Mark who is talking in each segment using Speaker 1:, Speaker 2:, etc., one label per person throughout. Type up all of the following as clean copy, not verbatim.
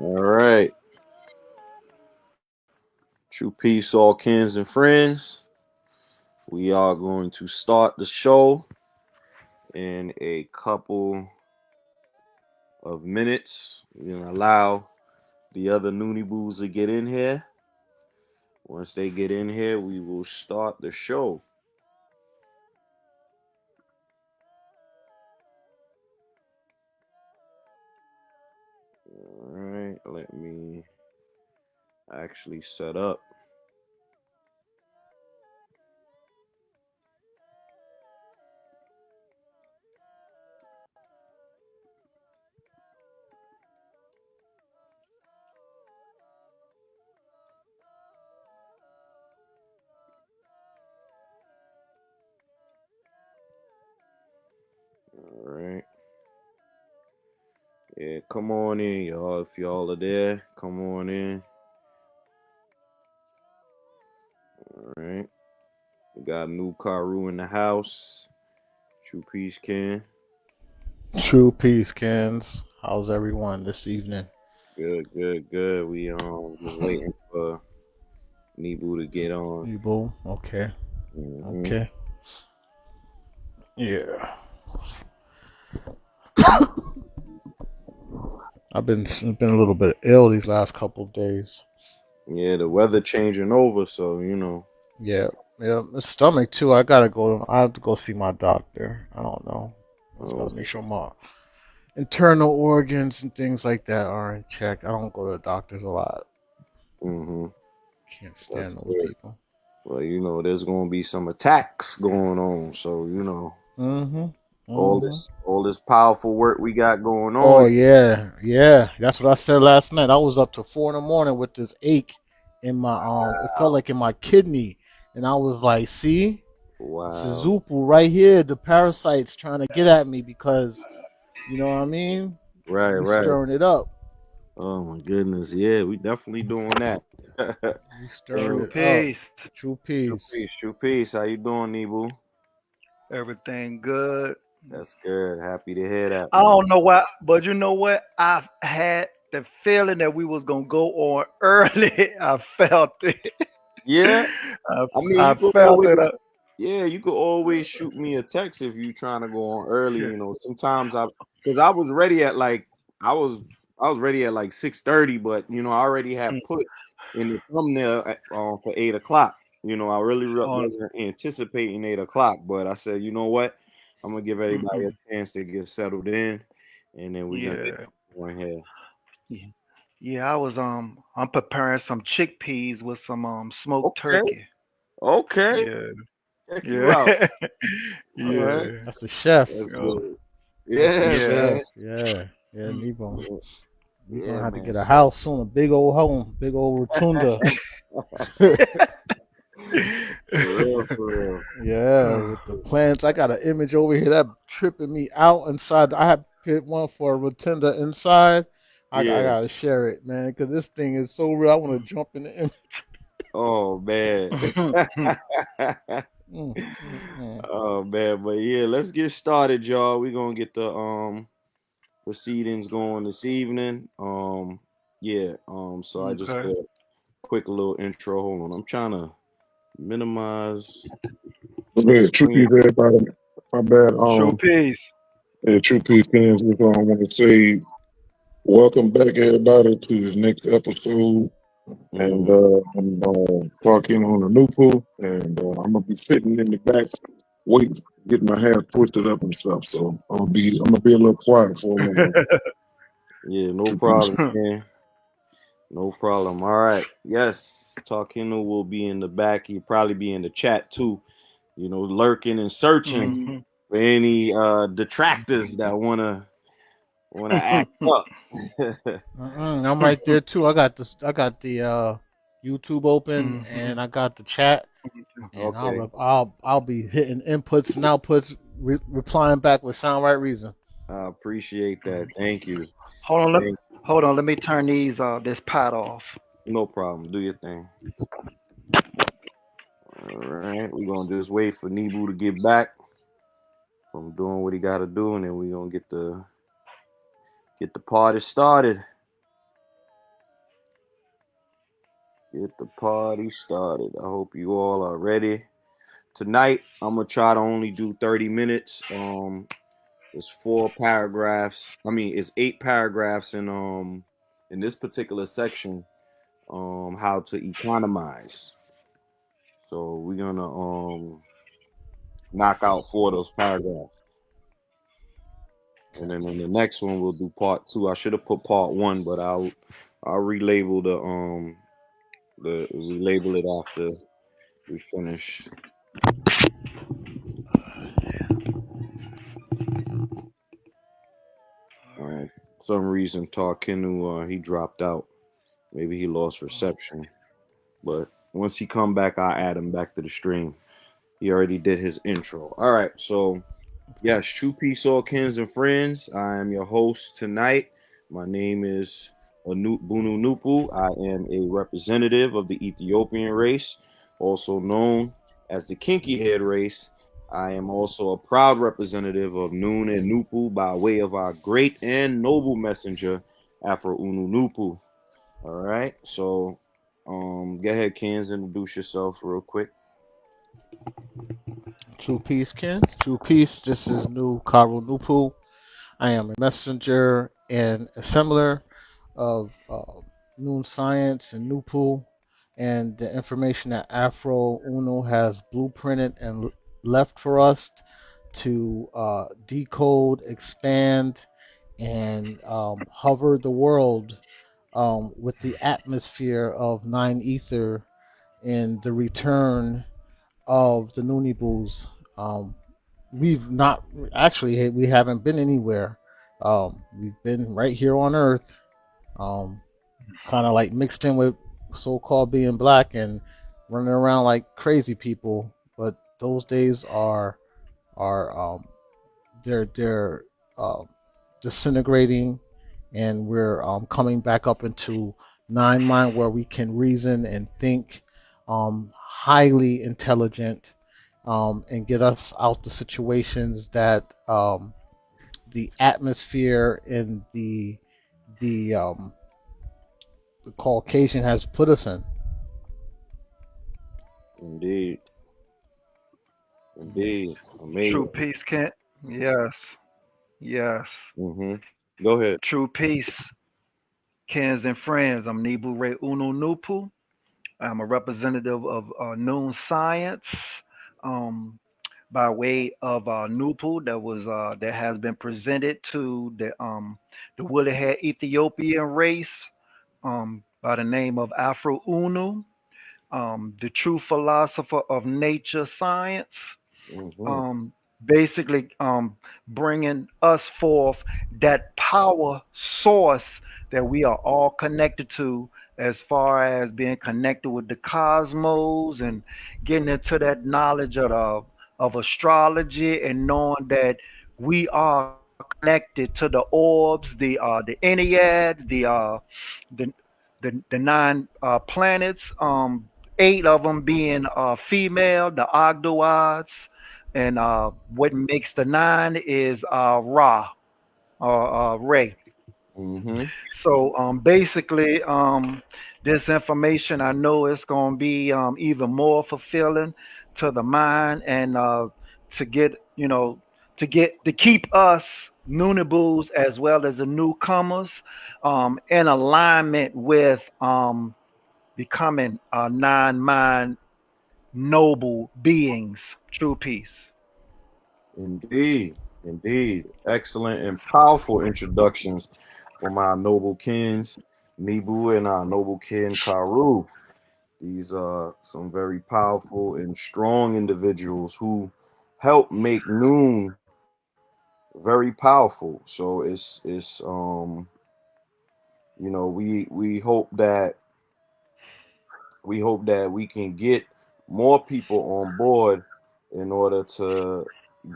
Speaker 1: All right. True peace, all kins and friends. We are going to start the show in a couple of minutes. We're going to allow the other Noonie Boos to get in here. Once they get in here, we will start the show. All right. Let me actually set up. All right. Yeah, come on in, y'all. If y'all are there, come on in. All right. We got new Karu in the house. True peace, Ken.
Speaker 2: True peace, Kens. How's everyone this evening?
Speaker 1: Good, good, good. We just waiting for Nebu to get on.
Speaker 2: Ebo, okay,
Speaker 1: Hmm.
Speaker 2: okay, yeah. I've been a little bit ill these last couple of days.
Speaker 1: Yeah, the weather changing over, so you know.
Speaker 2: Yeah, yeah. My stomach too. I gotta go. I have to go see my doctor. I don't know. I just
Speaker 1: Oh,
Speaker 2: gotta make sure my internal organs and things like that are in check. I don't go to the doctors a lot.
Speaker 1: hmm.
Speaker 2: Can't
Speaker 1: That's
Speaker 2: stand those
Speaker 1: good.
Speaker 2: people.
Speaker 1: Well, there's gonna be some attacks going on, so
Speaker 2: Mhm.
Speaker 1: all
Speaker 2: Mhm.
Speaker 1: this powerful work we got going on.
Speaker 2: Oh yeah, yeah. That's what I said last night. I was up to 4 in the morning with this ache in my It felt like in my kidney, and I was like, "See, this is
Speaker 1: Wow.
Speaker 2: Zupu right here. The parasites trying to get at me because you know what I mean.
Speaker 1: Right,
Speaker 2: We
Speaker 1: right.
Speaker 2: stirring it up.
Speaker 1: Oh my goodness. Yeah, we definitely doing that.
Speaker 2: We stirring
Speaker 3: True
Speaker 1: True,
Speaker 2: it up.
Speaker 3: peace.
Speaker 2: True
Speaker 1: true
Speaker 2: peace.
Speaker 1: peace, true peace. How you doing, Nebu?
Speaker 3: Everything good.
Speaker 1: That's good. Happy to hear that,
Speaker 3: I
Speaker 1: man.
Speaker 3: don't know why, but you know what? I had the feeling that we was gonna go on early. I felt it.
Speaker 1: Yeah,
Speaker 3: I,
Speaker 1: I mean,
Speaker 3: I
Speaker 1: you could
Speaker 3: felt
Speaker 1: always,
Speaker 3: it.
Speaker 1: yeah, you could always shoot me a text if you trying to go on early.
Speaker 3: Yeah.
Speaker 1: Sometimes because I was ready at like, I was, I was ready at like 6:30, but I already had
Speaker 3: Mm,
Speaker 1: put in the thumbnail for 8 o'clock. I really
Speaker 3: On.
Speaker 1: wasn't anticipating 8 o'clock, but I said, you know what, I'm gonna give everybody
Speaker 3: Mm-mm.
Speaker 1: a chance to get settled in, and then we're gonna get
Speaker 3: Yeah.
Speaker 1: going here.
Speaker 3: Yeah. Yeah. I was. I'm preparing some chickpeas with some smoked
Speaker 1: Okay,
Speaker 3: turkey.
Speaker 1: okay,
Speaker 3: Yeah.
Speaker 1: check you
Speaker 3: Yeah.
Speaker 1: out. All right,
Speaker 3: Yeah.
Speaker 2: That's a chef.
Speaker 1: that's
Speaker 3: Oh,
Speaker 1: good.
Speaker 2: That's the
Speaker 1: Yeah,
Speaker 3: yeah.
Speaker 1: man.
Speaker 2: chef. Yeah. Yeah,
Speaker 3: Mm.
Speaker 2: Nebo.
Speaker 1: Yeah,
Speaker 2: We gonna
Speaker 1: yeah,
Speaker 2: have to
Speaker 1: man.
Speaker 2: get a
Speaker 1: So,
Speaker 2: house soon. A big old home. Big old rotunda.
Speaker 1: for real, for real.
Speaker 2: Yeah, with the plants. I got an image over here that tripping me out inside. I have put one for a rotunda inside. I
Speaker 1: Yeah.
Speaker 2: gotta share it, man, because this thing is so real. I want to jump in the image.
Speaker 1: Oh man.
Speaker 2: Mm, mm, mm.
Speaker 1: Oh man, but yeah, let's get started, y'all. We're gonna get the proceedings going this evening. Yeah, so I just
Speaker 3: Okay.
Speaker 1: did a quick little intro. Hold on. I'm trying to minimize the
Speaker 4: Yeah, true
Speaker 1: screen.
Speaker 4: peace, everybody. My bad.
Speaker 3: True peace.
Speaker 4: Yeah, true peace, fans. We want to say welcome back, everybody, to the next episode. And
Speaker 1: Hmm.
Speaker 4: I'm talking on a new pool, and I'm gonna be sitting in the back, waiting, getting my hair twisted up and stuff. So I'm gonna be a little quiet for a minute.
Speaker 1: Yeah, no
Speaker 4: True peace.
Speaker 1: problem, man. No problem. All right. Yes, Talkino will be in the back. He'll probably be in the chat too, lurking and searching
Speaker 3: Mhm.
Speaker 1: for any detractors that wanna act up.
Speaker 2: I'm right there too. I got this. I got the YouTube open,
Speaker 3: Mhm.
Speaker 2: and I got the chat, and
Speaker 1: Okay.
Speaker 2: I'll be hitting inputs and outputs, replying back with sound right reason.
Speaker 1: I appreciate that. Thank you.
Speaker 3: Hold on,
Speaker 1: Thank
Speaker 3: hold on. Let me turn these this pot off.
Speaker 1: No problem. Do your thing. All right. We're gonna just wait for Nebu to get back from doing what he gotta do, and then we're gonna get the party started. Get the party started. I hope you all are ready. Tonight, I'm gonna try to only do 30 minutes. It's four paragraphs. I mean, it's eight paragraphs in this particular section. How to economize. So we're gonna knock out four of those paragraphs, and
Speaker 2: Okay.
Speaker 1: then in the next one we'll do part two. I should have put part one, but I'll relabel the relabel it after we finish. For some reason, Tarkinu he dropped out. Maybe he lost reception. But once he come back, I'll add him back to the stream. He already did his intro. All right, so yes, true peace, all kins and friends. I am your host tonight. My name is Bunu Nupu. I am a representative of the Ethiopian race, also known as the kinky head race. I am also a proud representative of Noon and Nupu by way of our great and noble messenger, Afro Unu Nupu. All right, so go ahead, Kins, introduce yourself real quick.
Speaker 2: True peace, Ken. True peace. This is New Karu Nupu. I am a messenger and assembler of Noon Science and Nupu, and the information that Afro Uno has blueprinted and left for us to decode, expand, and hover the world with the atmosphere of nine ether and the return of the Noonibus. We've not actually we haven't been anywhere. We've been right here on Earth, um, kind of like mixed in with so-called being black and running around like crazy people. But those days are they're disintegrating, and we're coming back up into nine mind where we can reason and think, highly intelligent, and get us out the situations that the atmosphere and the the Caucasian has put us in.
Speaker 1: Indeed,
Speaker 2: Mhm.
Speaker 1: indeed,
Speaker 3: True
Speaker 1: amazing.
Speaker 3: peace, Kent. Yes, yes.
Speaker 1: Mm-hmm. Go ahead.
Speaker 3: True peace, Kens and friends. I'm Nibu Ray Uno Nupu. I'm a representative of Noon Science, um, by way of Nupu that has been presented to the woolly haired Ethiopian race by the name of Afro Unu, the true philosopher of nature science,
Speaker 1: Mm-hmm.
Speaker 3: um, basically bringing us forth that power source that we are all connected to, as far as being connected with the cosmos and getting into that knowledge of astrology and knowing that we are connected to the orbs, the Ennead, the the nine planets, eight of them being female, the Ogdoads, and what makes the nine is Ra or Ray.
Speaker 1: Mm-hmm.
Speaker 3: So basically, this information I know is going to be even more fulfilling to the mind and to get to keep us Noonabus as well as the newcomers in alignment with becoming non-mind noble beings. True peace.
Speaker 1: Indeed, indeed. Excellent and powerful introductions from our noble kins, Nibu and our noble kin Karu. These are some very powerful and strong individuals who help make Noon very powerful. So we hope that we can get more people on board in order to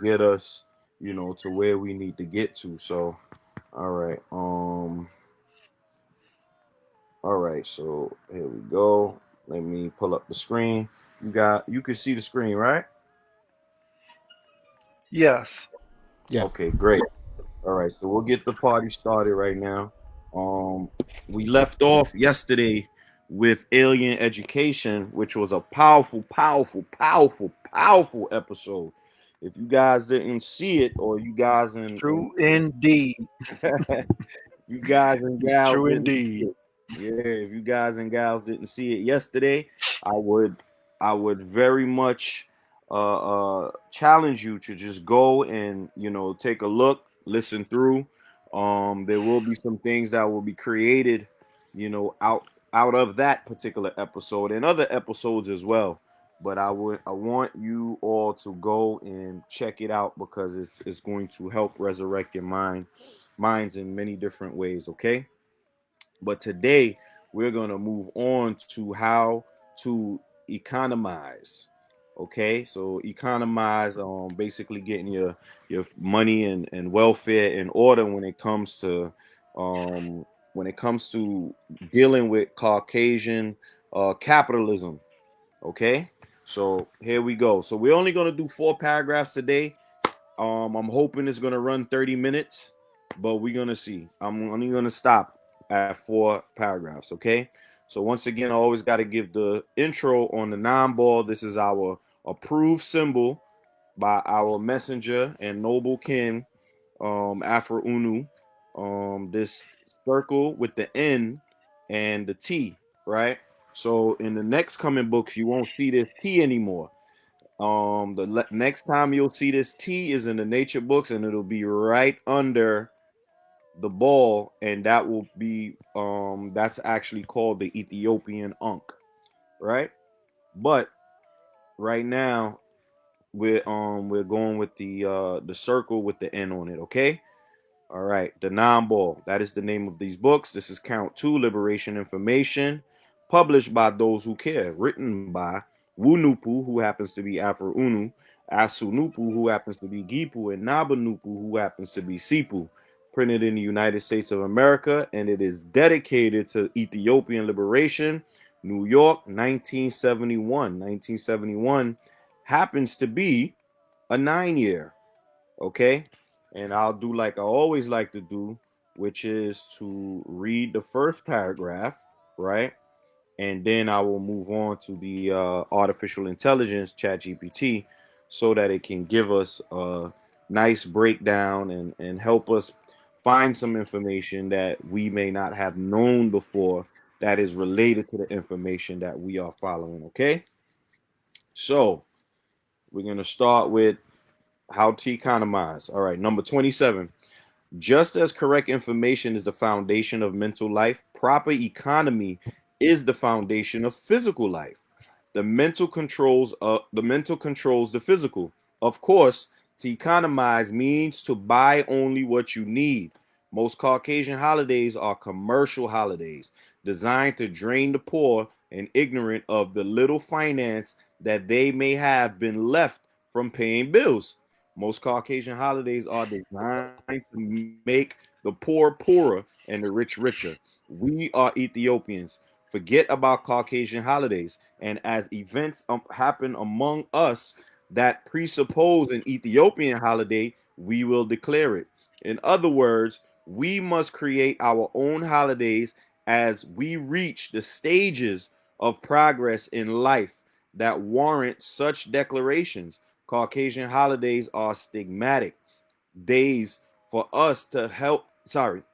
Speaker 1: get us, to where we need to get to. So, all right. All right. So here we go. Let me pull up the screen. You can see the screen, right?
Speaker 3: Yes.
Speaker 2: Yeah.
Speaker 1: Okay, great. All right. So we'll get the party started right now. Um, we left off yesterday with alien education, which was a powerful, powerful, powerful, powerful episode. If you guys didn't see it, or you guys in
Speaker 3: True indeed.
Speaker 1: you guys and gals
Speaker 3: True
Speaker 1: didn't see
Speaker 3: indeed.
Speaker 1: it. Yeah, if you guys and gals didn't see it yesterday, I would I would very much challenge you to just go and take a look, listen through. There will be some things that will be created, out of that particular episode and other episodes as well. But I want you all to go and check it out because it's going to help resurrect your minds in many different ways, okay? But today we're going to move on to how to economize. Okay? So economize, basically getting your money and welfare in order um when it comes to dealing with Caucasian capitalism. Okay? So here we go. So we're only going to do 4 paragraphs today. I'm hoping it's gonna run 30 minutes, but we're gonna see. I'm only gonna stop at 4 paragraphs, okay? So once again, I always got to give the intro on the non-ball. This is our approved symbol by our messenger and noble king, Afro Unu. This circle with the N and the T, right? So in the next coming books, you won't see this T anymore. The next time you'll see this T is in the nature books, and it'll be right under the ball, and that will be that's actually called the Ethiopian Ankh, right? But right now we're going with the circle with the N on it, okay? All right, the non-ball. That is the name of these books. This is Count Two, Liberation Information, published by those who care, written by Wunupu, who happens to be Afro Unu, Asunupu, who happens to be Gipu, and Nabanupu, who happens to be Sipu. Printed in the United States of America, and it is dedicated to Ethiopian liberation, New York, 1971. 1971 happens to be a 9 year. Okay, and I'll do like I always like to do, which is to read the first paragraph, right? And then I will move on to the artificial intelligence, chat GPT, so that it can give us a nice breakdown and help us find some information that we may not have known before that is related to the information that we are following. Okay, so we're going to start with how to economize. All right, number 27. Just as correct information is the foundation of mental life, proper economy is the foundation of physical life. The mental controls the physical. Of course, to economize means to buy only what you need. Most Caucasian holidays are commercial holidays designed to drain the poor and ignorant of the little finance that they may have been left from paying bills. Most Caucasian holidays are designed to make the poor poorer and the rich richer. We are Ethiopians. Forget about Caucasian holidays. And as events happen among us that presuppose an Ethiopian holiday, we will declare it. In other words, we must create our own holidays as we reach the stages of progress in life that warrant such declarations. Caucasian holidays are stigmatic days for us to help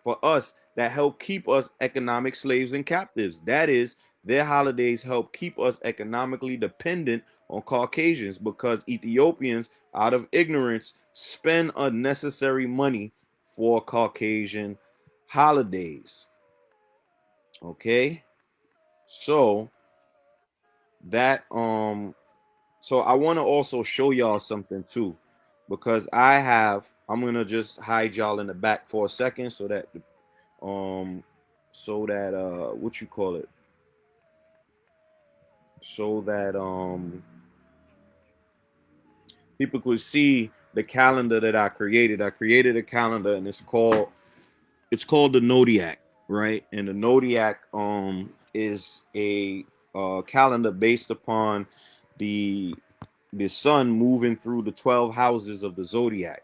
Speaker 1: for us that help keep us economic slaves and captives. That is, their holidays help keep us economically dependent on Caucasians because Ethiopians, out of ignorance, spend unnecessary money for Caucasian holidays. Okay, so that so I want to also show y'all something too, because I'm gonna just hide y'all in the back for a second um so that what you call it so that people could see the calendar that I created. I created a calendar, and it's called the Zodiac, right? And the Zodiac is a calendar based upon the the sun moving through the 12 houses of the zodiac.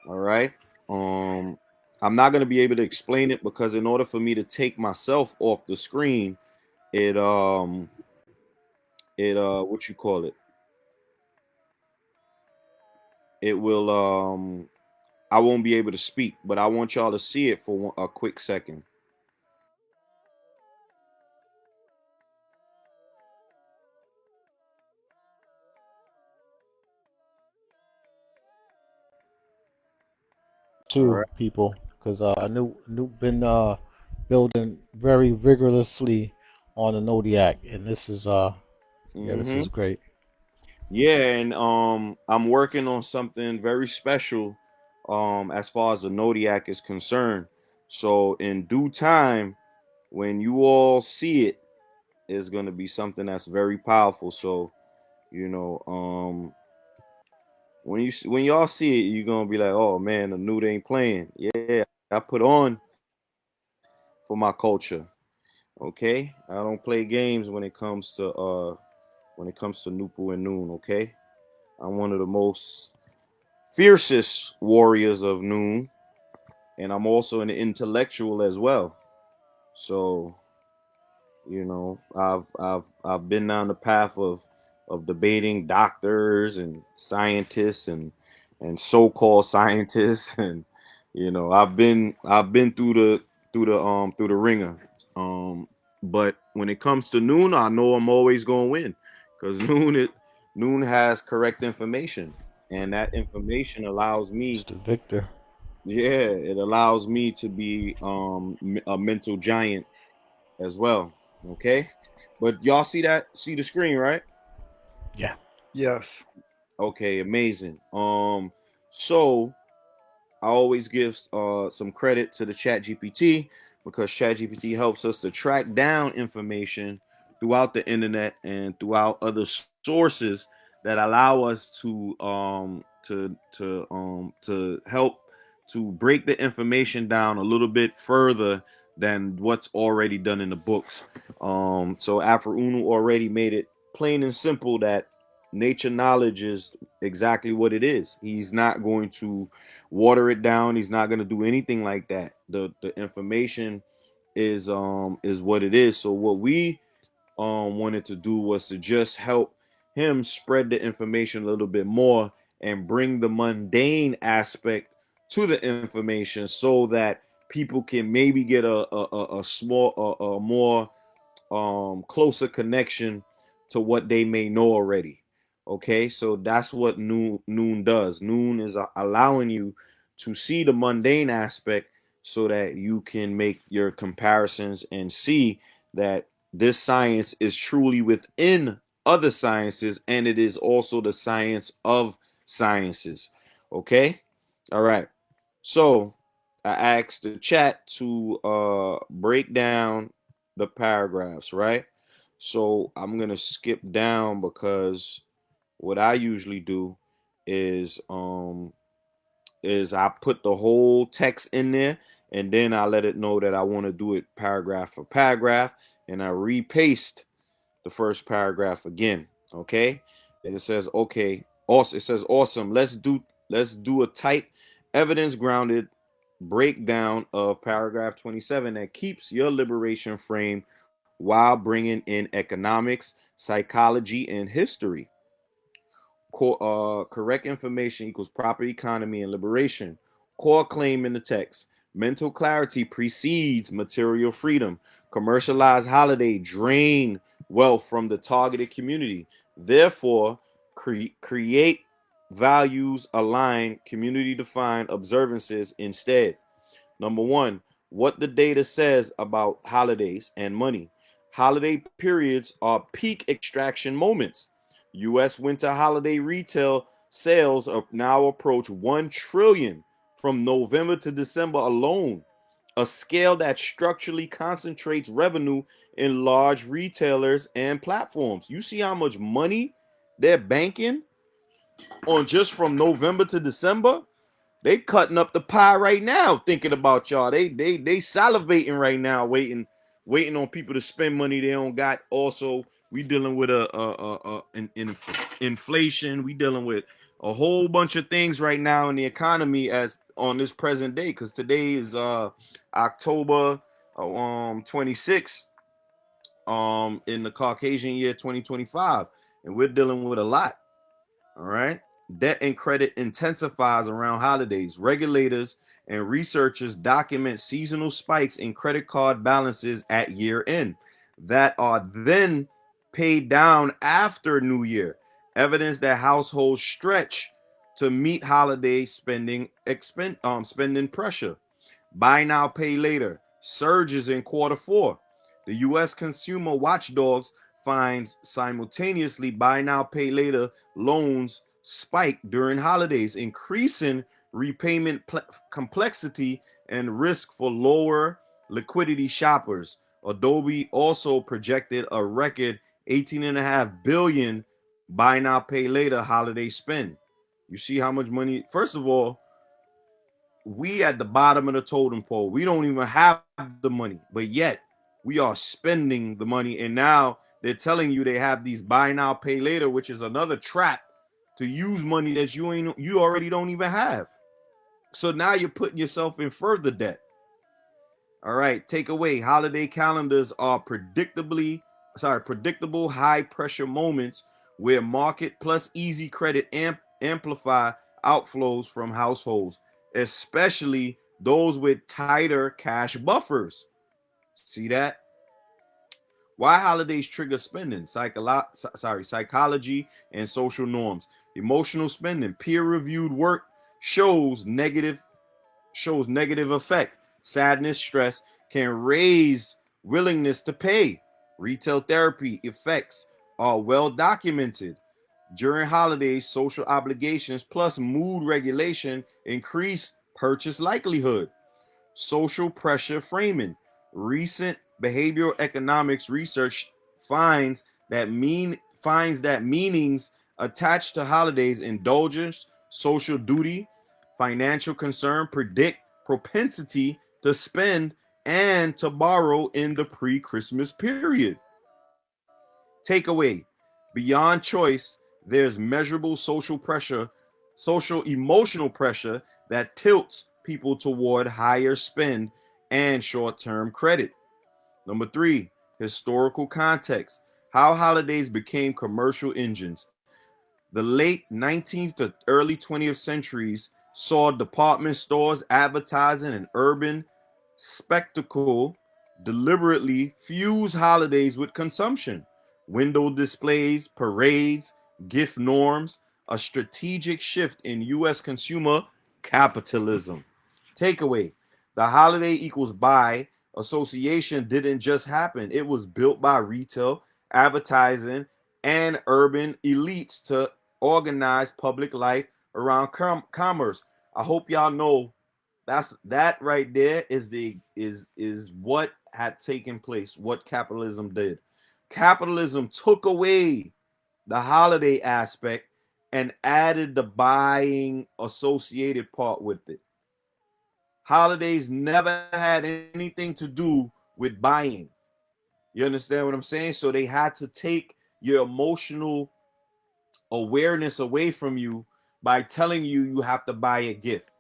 Speaker 1: All right. Um, I'm not going to be able to explain it because in order for me to take myself off the screen, it what you call it? It will I won't be able to speak, but I want y'all to see it for a quick second. All
Speaker 2: Two
Speaker 1: right.
Speaker 2: people, because I knew been building very vigorously on the Zodiac, and this is yeah, this
Speaker 1: Mm-hmm.
Speaker 2: is great.
Speaker 1: Yeah, and I'm working on something very special as far as the Zodiac is concerned. So in due time, when you all see it, it's gonna be something that's very powerful. So, you know, when y'all see it, you're gonna be like, oh man, the nude ain't playing. Yeah, I put on for my culture. Okay, I don't play games when it comes to Nupu and Noon. Okay, I'm one of the most fiercest warriors of Noon, and I'm also an intellectual as well. So I've been down the path of debating doctors and scientists and so-called scientists, and I've been through the ringer. Um, but when it comes to Noon, I know I'm always gonna win because Noon has correct information, and that information allows me,
Speaker 2: Mr. Victor.
Speaker 1: yeah, it allows me to be a mental giant as well. Okay, but y'all see the screen, right?
Speaker 2: Yeah.
Speaker 3: Yes.
Speaker 1: Okay, amazing. So I always give some credit to the Chat GPT because Chat GPT helps us to track down information throughout the internet and throughout other sources that allow us to help to break the information down a little bit further than what's already done in the books. So Afro Unu already made it plain and simple that nature knowledge is exactly what it is. He's not going to water it down. He's not going to do anything like that. The information is what it is. So what we wanted to do was to just help him spread the information a little bit more and bring the mundane aspect to the information so that people can maybe get a small a more closer connection to what they may know already. Okay, so that's what Noon does. Noon is allowing you to see the mundane aspect so that you can make your comparisons and see that this science is truly within other sciences and it is also the science of sciences. Okay, all right. So I asked the chat to break down the paragraphs, right? So I'm gonna skip down because what I usually do is um is I put the whole text in there and then I let it know that I want to do it paragraph for paragraph and I repaste the first paragraph again. Okay. And it says, okay, awesome. It says awesome. Let's do a tight evidence grounded breakdown of paragraph 27 that keeps your liberation frame while bringing in economics, psychology, and history. Correct information equals proper economy and liberation. Core claim in the text. Mental clarity precedes material freedom. Commercialized holiday drain wealth from the targeted community. Therefore, create values align community defined observances instead. Number one, what the data says about holidays and money. Holiday periods are peak extraction moments. U.S. winter holiday retail sales are now approach 1 trillion from November to December alone, a scale that structurally concentrates revenue in large retailers and platforms. You see how much money they're banking on just from November to December? They cutting up the pie right now, thinking about y'all. They salivating right now, waiting on people to spend money they don't got. Also, we dealing with inflation. We dealing with a whole bunch of things right now in the economy as on this present day. Because today is October 26th, in the Caucasian year 2025, and we're dealing with a lot. All right. Debt and credit intensifies around holidays. Regulators and researchers document seasonal spikes in credit card balances at year end that are then paid down after New Year. Evidence that households stretch to meet holiday spending pressure. Buy now, pay later surges in quarter four. The U.S. Consumer Watchdogs finds simultaneously buy now, pay later loans spike during holidays, increasing repayment complexity and risk for lower liquidity shoppers. Adobe also projected a record 18.5 billion buy now, pay later holiday spend. You see how much money? First of all, we at the bottom of the totem pole. We don't even have the money, but yet we are spending the money. And now they're telling you they have these buy now, pay later, which is another trap to use money that you already don't even have. So now you're putting yourself in further debt. All right, takeaway. Holiday calendars are predictable high pressure moments where market plus easy credit amplify outflows from households, especially those with tighter cash buffers. See that? Why holidays trigger spending? Psychology and social norms. Emotional spending. Peer-reviewed work shows negative effect. Sadness, stress can raise willingness to pay. Retail therapy effects are well documented. During holidays, social obligations plus mood regulation increase purchase likelihood. Social pressure framing. Recent behavioral economics research finds that meanings attached to holidays, indulgence, social duty, financial concern predict propensity to spend and to borrow in the pre-Christmas period. Takeaway: beyond choice, there's measurable social emotional pressure that tilts people toward higher spend and short-term credit. Number three, historical context. How holidays became commercial engines. The late 19th to early 20th centuries saw department stores advertising an urban spectacle deliberately fuse holidays with consumption. Window displays, parades, gift norms, a strategic shift in U.S. consumer capitalism. Takeaway: the holiday equals buy association didn't just happen, it was built by retail, advertising, and urban elites to organize public life around commerce. I hope y'all know that right there is what had taken place, what capitalism did. Capitalism took away the holiday aspect and added the buying associated part with it. Holidays never had anything to do with buying. You understand what I'm saying? So they had to take your emotional awareness away from you by telling you you have to buy a gift.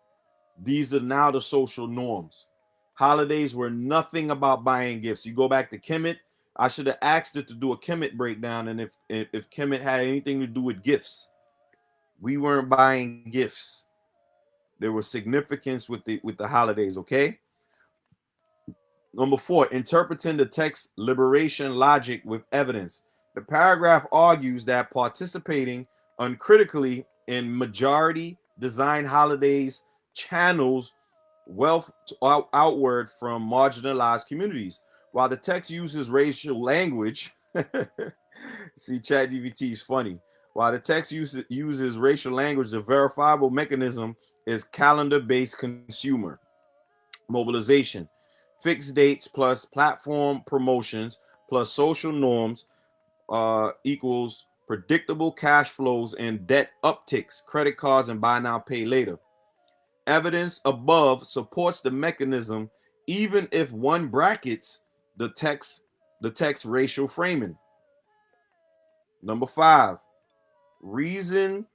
Speaker 1: These are now the social norms. Holidays were nothing about buying gifts. You go back to Kemet. I should have asked it to do a Kemet breakdown, and if Kemet had anything to do with gifts, we weren't buying gifts. There was significance with the holidays. Okay. Number four, interpreting the text liberation logic with evidence. The paragraph argues that participating uncritically in majority design holidays channels wealth outward from marginalized communities. While the text uses racial language, see, ChatGPT is funny. While the text uses racial language, the verifiable mechanism is calendar based consumer mobilization. Fixed dates plus platform promotions plus social norms equals predictable cash flows and debt upticks, credit cards, and buy now, pay later. Evidence above supports the mechanism, even if one brackets the text racial framing. Number five, reason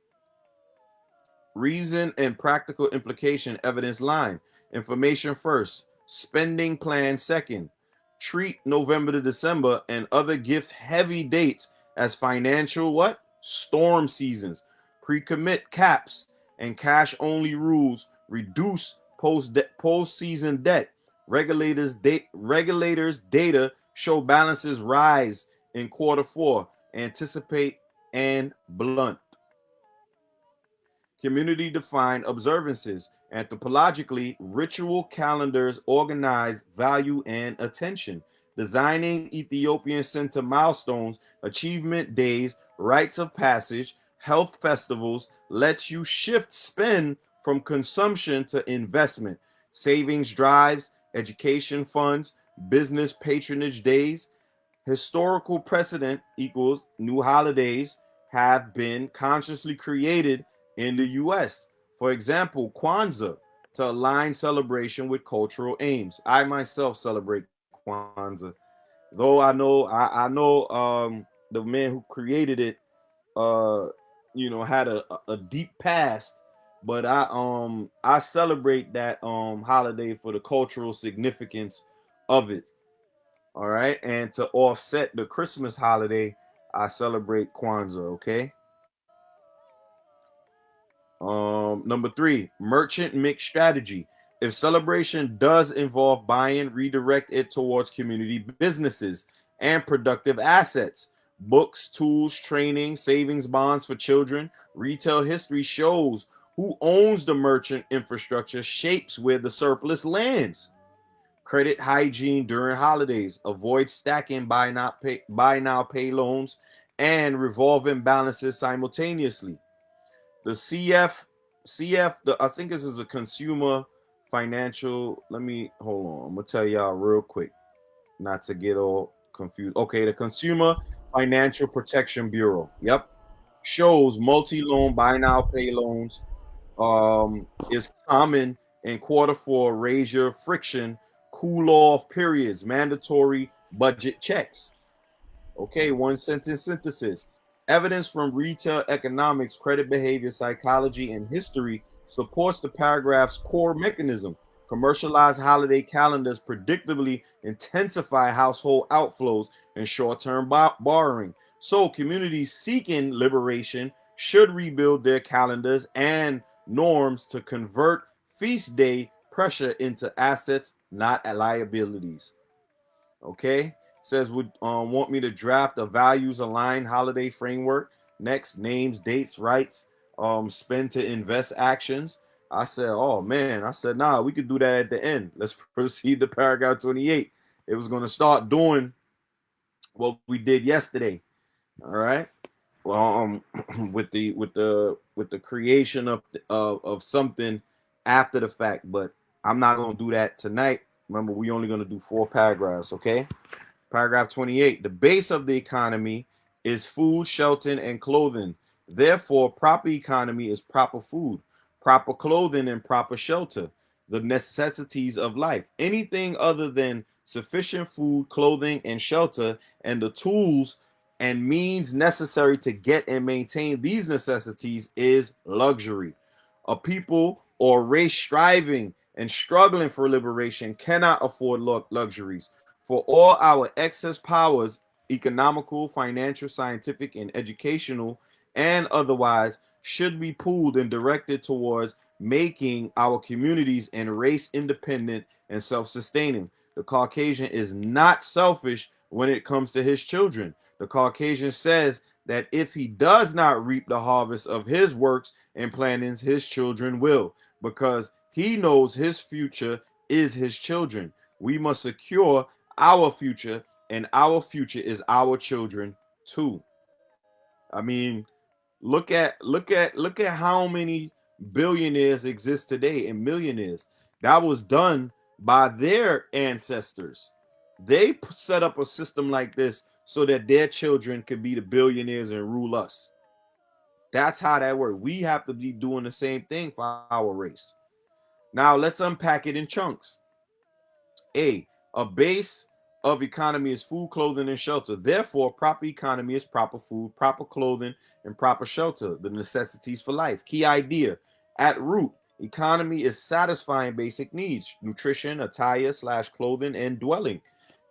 Speaker 1: and practical implication evidence line. Information first, spending plan second. treat November to December and other gift heavy dates as financial what? Storm seasons. Pre-commit caps and cash only rules reduce post-season debt. Regulators data show balances rise in quarter four. Anticipate and blunt. Community defined observances. Anthropologically, ritual calendars organize value and attention. Designing Ethiopian center milestones, achievement days, rites of passage, health festivals lets you shift spend from consumption to investment. Savings drives, education funds, business patronage days. Historical precedent equals new holidays have been consciously created in the US. For example, Kwanzaa to align celebration with cultural aims. I myself celebrate Kwanzaa, though I know the man who created it, uh, had a deep past, but I celebrate that holiday for the cultural significance of it. All right. And to offset the Christmas holiday, I celebrate Kwanzaa. Okay. Number three, merchant mix strategy. If celebration does involve buying, redirect it towards community businesses and productive assets. Books, tools, training, savings bonds for children. Retail history shows who owns the merchant infrastructure shapes where the surplus lands. Credit hygiene during holidays. Avoid stacking buy now pay loans and revolving balances simultaneously. The I think this is a consumer financial. Let me hold on. I'm gonna tell y'all real quick, not to get all confused. Okay, the Consumer Financial Protection Bureau. Yep, shows multi-loan buy now pay loans is common in quarter four. Raise your friction, cool off periods, mandatory budget checks. Okay, one sentence synthesis. Evidence from retail economics, credit behavior, psychology, and history supports the paragraph's core mechanism. Commercialized holiday calendars predictably intensify household outflows and short term borrowing. So, communities seeking liberation should rebuild their calendars and norms to convert feast day pressure into assets, not liabilities. Okay. Says would want me to draft a values aligned holiday framework. Next, names, dates, rights, spend to invest actions. I said, oh man, I said, nah, we could do that at the end. Let's proceed to paragraph 28. It was going to start doing what we did yesterday. All right. Well, with the creation of something after the fact, but I'm not going to do that tonight. Remember, we only going to do 4 paragraphs. Okay. Paragraph 28. The base of the economy is food, shelter, and clothing. Therefore, proper economy is proper food, proper clothing, and proper shelter, the necessities of life. Anything other than sufficient food, clothing, and shelter, and the tools and means necessary to get and maintain these necessities is luxury. A people or race striving and struggling for liberation cannot afford luxuries. For all our excess powers, economical, financial, scientific, and educational, and otherwise, should be pooled and directed towards making our communities and race independent and self sustaining. The Caucasian is not selfish when it comes to his children. The Caucasian says that if he does not reap the harvest of his works and plannings, his children will, because he knows his future is his children. We must secure our future, and our future is our children too. I mean, look at how many billionaires exist today and millionaires. That was done by their ancestors. They set up a system like this so that their children could be the billionaires and rule us. That's how that works. We have to be doing the same thing for our race. Now let's unpack it in chunks. A base of economy is food, clothing, and shelter. Therefore, proper economy is proper food, proper clothing, and proper shelter, the necessities for life. Key idea. At root, economy is satisfying basic needs, nutrition, attire slash clothing, and dwelling.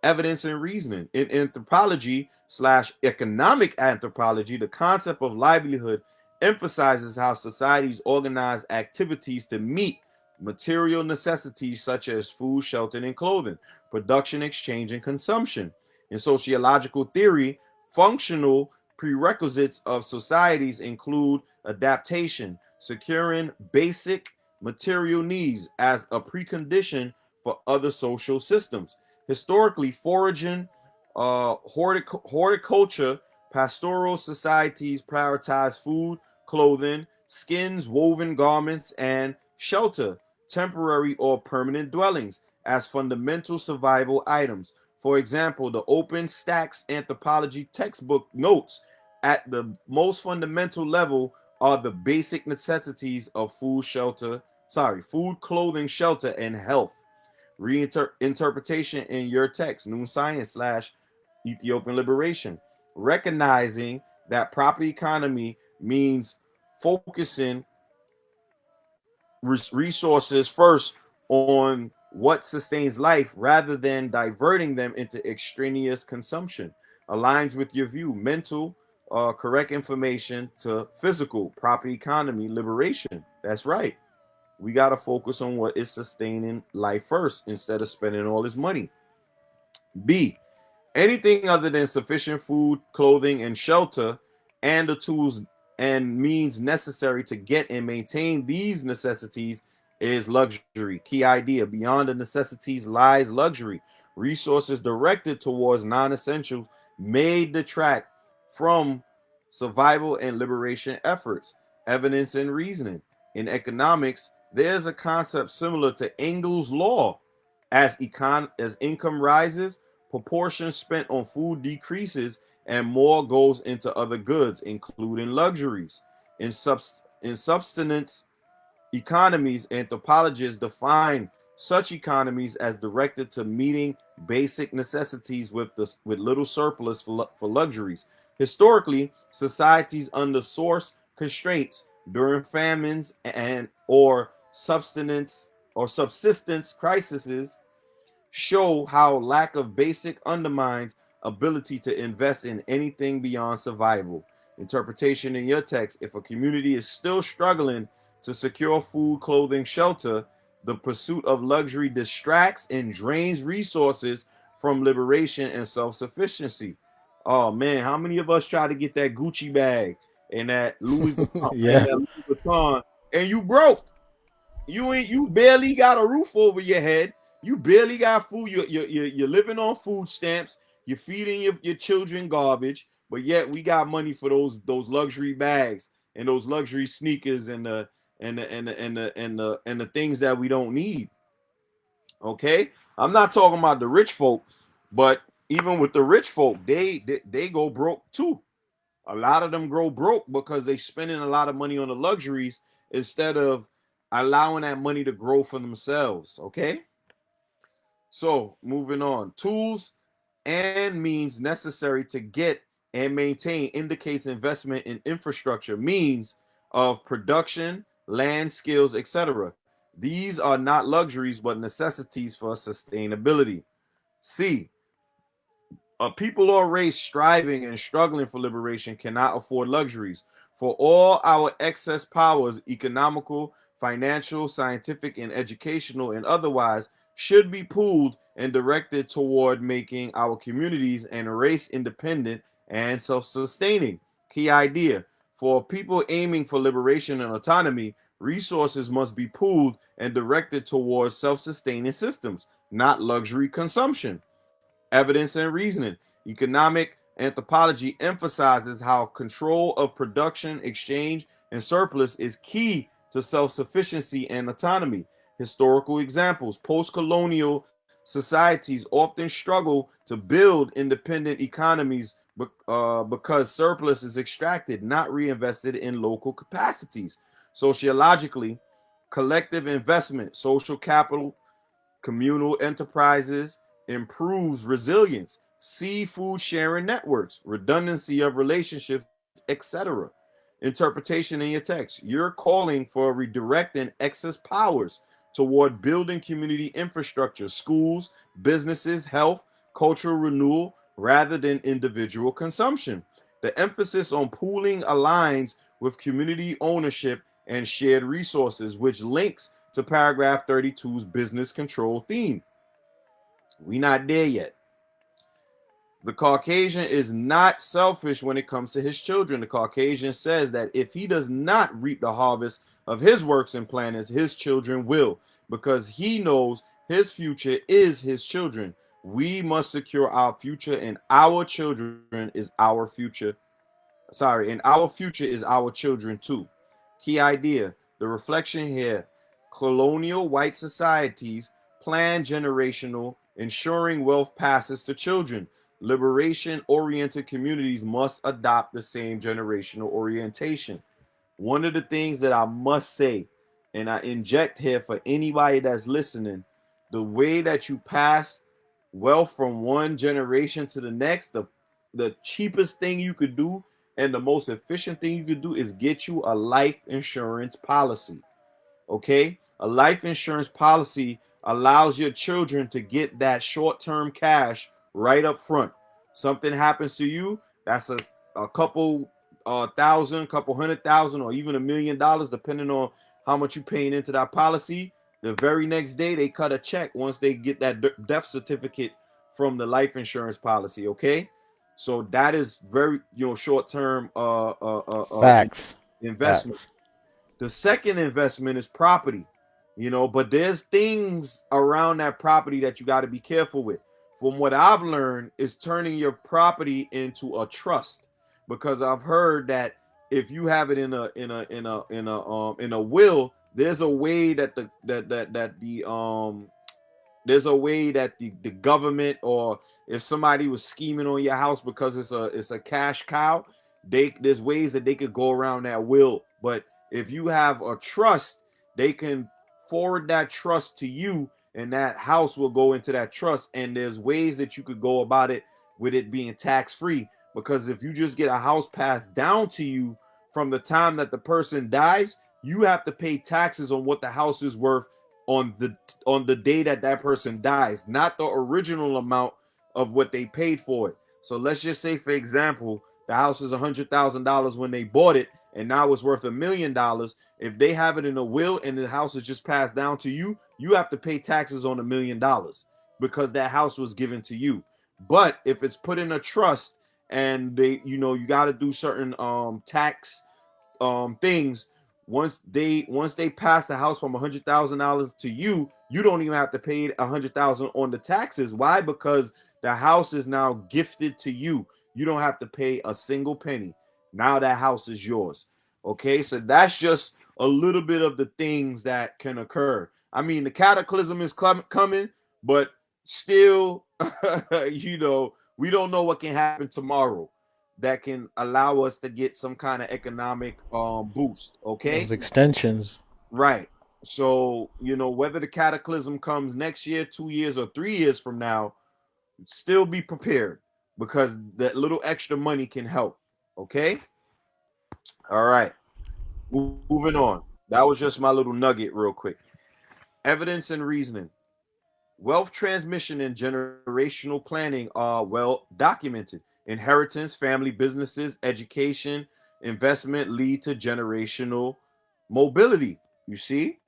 Speaker 1: Evidence and reasoning. In anthropology slash economic anthropology, the concept of livelihood emphasizes how societies organize activities to meet material necessities such as food, shelter, and clothing, production, exchange, and consumption. In sociological theory, functional prerequisites of societies include adaptation, securing basic material needs as a precondition for other social systems. Historically, foraging, horticulture, pastoral societies prioritize food, clothing, skins, woven garments, and shelter, temporary or permanent dwellings, as fundamental survival items. For example, the Open Stacks anthropology textbook notes at the most fundamental level are the basic necessities of food, clothing, shelter, and health. Reinterpretation in your text, New Science slash Ethiopian Liberation, recognizing that property economy means focusing resources first on what sustains life rather than diverting them into extraneous consumption. Aligns with your view. Mental, correct information to physical, property economy, liberation. That's right. We got to focus on what is sustaining life first instead of spending all this money. B, anything other than sufficient food, clothing, and shelter, and the tools and means necessary to get and maintain these necessities is luxury. Key idea: beyond the necessities lies luxury. Resources directed towards non essentials may detract from survival and liberation efforts. Evidence and reasoning. In economics, there's a concept similar to Engel's law. As income rises, proportion spent on food decreases and more goes into other goods, including luxuries. In subsistence economies, anthropologists define such economies as directed to meeting basic necessities with little surplus for luxuries. Historically, societies under source constraints during famines and or subsistence crises show how lack of basic undermines ability to invest in anything beyond survival. Interpretation in your text: if a community is still struggling to secure food, clothing, shelter, the pursuit of luxury distracts and drains resources from liberation and self-sufficiency. Oh man, how many of us try to get that Gucci bag and that Louis Vuitton
Speaker 2: Yeah.
Speaker 1: and you broke? You barely got a roof over your head. You barely got food. You're living on food stamps. You're feeding your children garbage, but yet we got money for those luxury bags and those luxury sneakers and the things that we don't need. Okay, I'm not talking about the rich folk, but even with the rich folk, they go broke too. A lot of them grow broke because they spending a lot of money on the luxuries instead of allowing that money to grow for themselves. Okay. So moving on, tools and means necessary to get and maintain indicates investment in infrastructure, means of production, land, skills, etc. These are not luxuries but necessities for sustainability. C, a people or race striving and struggling for liberation cannot afford luxuries. For all our excess powers, economical, financial, scientific, and educational, and otherwise, should be pooled and directed toward making our communities and race independent and self sustaining. Key idea: for people aiming for liberation and autonomy, resources must be pooled and directed towards self sustaining systems, not luxury consumption. Evidence and reasoning. Economic anthropology emphasizes how control of production, exchange, and surplus is key to self sufficiency and autonomy. Historical examples: post colonial societies often struggle to build independent economies because surplus is extracted, not reinvested in local capacities. Sociologically, collective investment, social capital, communal enterprises, improves resilience, see food sharing networks, redundancy of relationships, etc. Interpretation in your text: you're calling for redirecting excess powers toward building community infrastructure, schools, businesses, health, cultural renewal rather than individual consumption. The emphasis on pooling aligns with community ownership and shared resources, which links to paragraph 32's business control theme. We're not there yet. The Caucasian is not selfish when it comes to his children. The Caucasian says that if he does not reap the harvest of his works and planners, his children will, because he knows his future is his children. We must secure our future, and our children is our future. Sorry, and our future is our children too. Key idea: the reflection here. Colonial white societies plan generational, ensuring wealth passes to children. Liberation oriented communities must adopt the same generational orientation. One of the things that I must say, and I inject here for anybody that's listening, the way that you pass wealth from one generation to the next, the cheapest thing you could do and the most efficient thing you could do is get you a life insurance policy. Okay, a life insurance policy allows your children to get that short-term cash right up front. Something happens to you, that's a couple thousand, couple hundred thousand, or even $1 million, depending on how much you're paying into that policy. The very next day they cut a check once they get that death certificate from the life insurance policy. Okay, so that is very, short-term
Speaker 2: Facts.
Speaker 1: investment.
Speaker 2: Facts.
Speaker 1: The second investment is property, but there's things around that property that you got to be careful with. From what I've learned is turning your property into a trust, because I've heard that if you have it in a will, there's a way that the government, or if somebody was scheming on your house because it's a cash cow, there's ways that they could go around that will. But if you have a trust, they can forward that trust to you, and that house will go into that trust. And there's ways that you could go about it with it being tax free, because if you just get a house passed down to you from the time that the person dies, you have to pay taxes on what the house is worth on the day that that person dies, not the original amount of what they paid for it. So let's just say, for example, the house is $100,000 when they bought it, and now it's worth $1 million. If they have it in a will and the house is just passed down to you, you have to pay taxes on $1 million because that house was given to you. But if it's put in a trust and you got to do certain tax things. Once they pass the house from $100,000 to you, you don't even have to pay $100,000 on the taxes. Why? Because the house is now gifted to you. You don't have to pay a single penny. Now that house is yours. Okay, so that's just a little bit of the things that can occur. I mean, the cataclysm is coming, but still, we don't know what can happen tomorrow that can allow us to get some kind of economic boost.
Speaker 2: Those
Speaker 1: Okay,
Speaker 2: extensions.
Speaker 1: right. So whether the cataclysm comes next year, 2 years, or 3 years from now, still be prepared, because that little extra money can help. Okay. All right. Moving on. That was just my little nugget, real quick. Evidence and reasoning. Wealth transmission and generational planning are well documented. Inheritance, family businesses, education, investment lead to generational mobility. You see?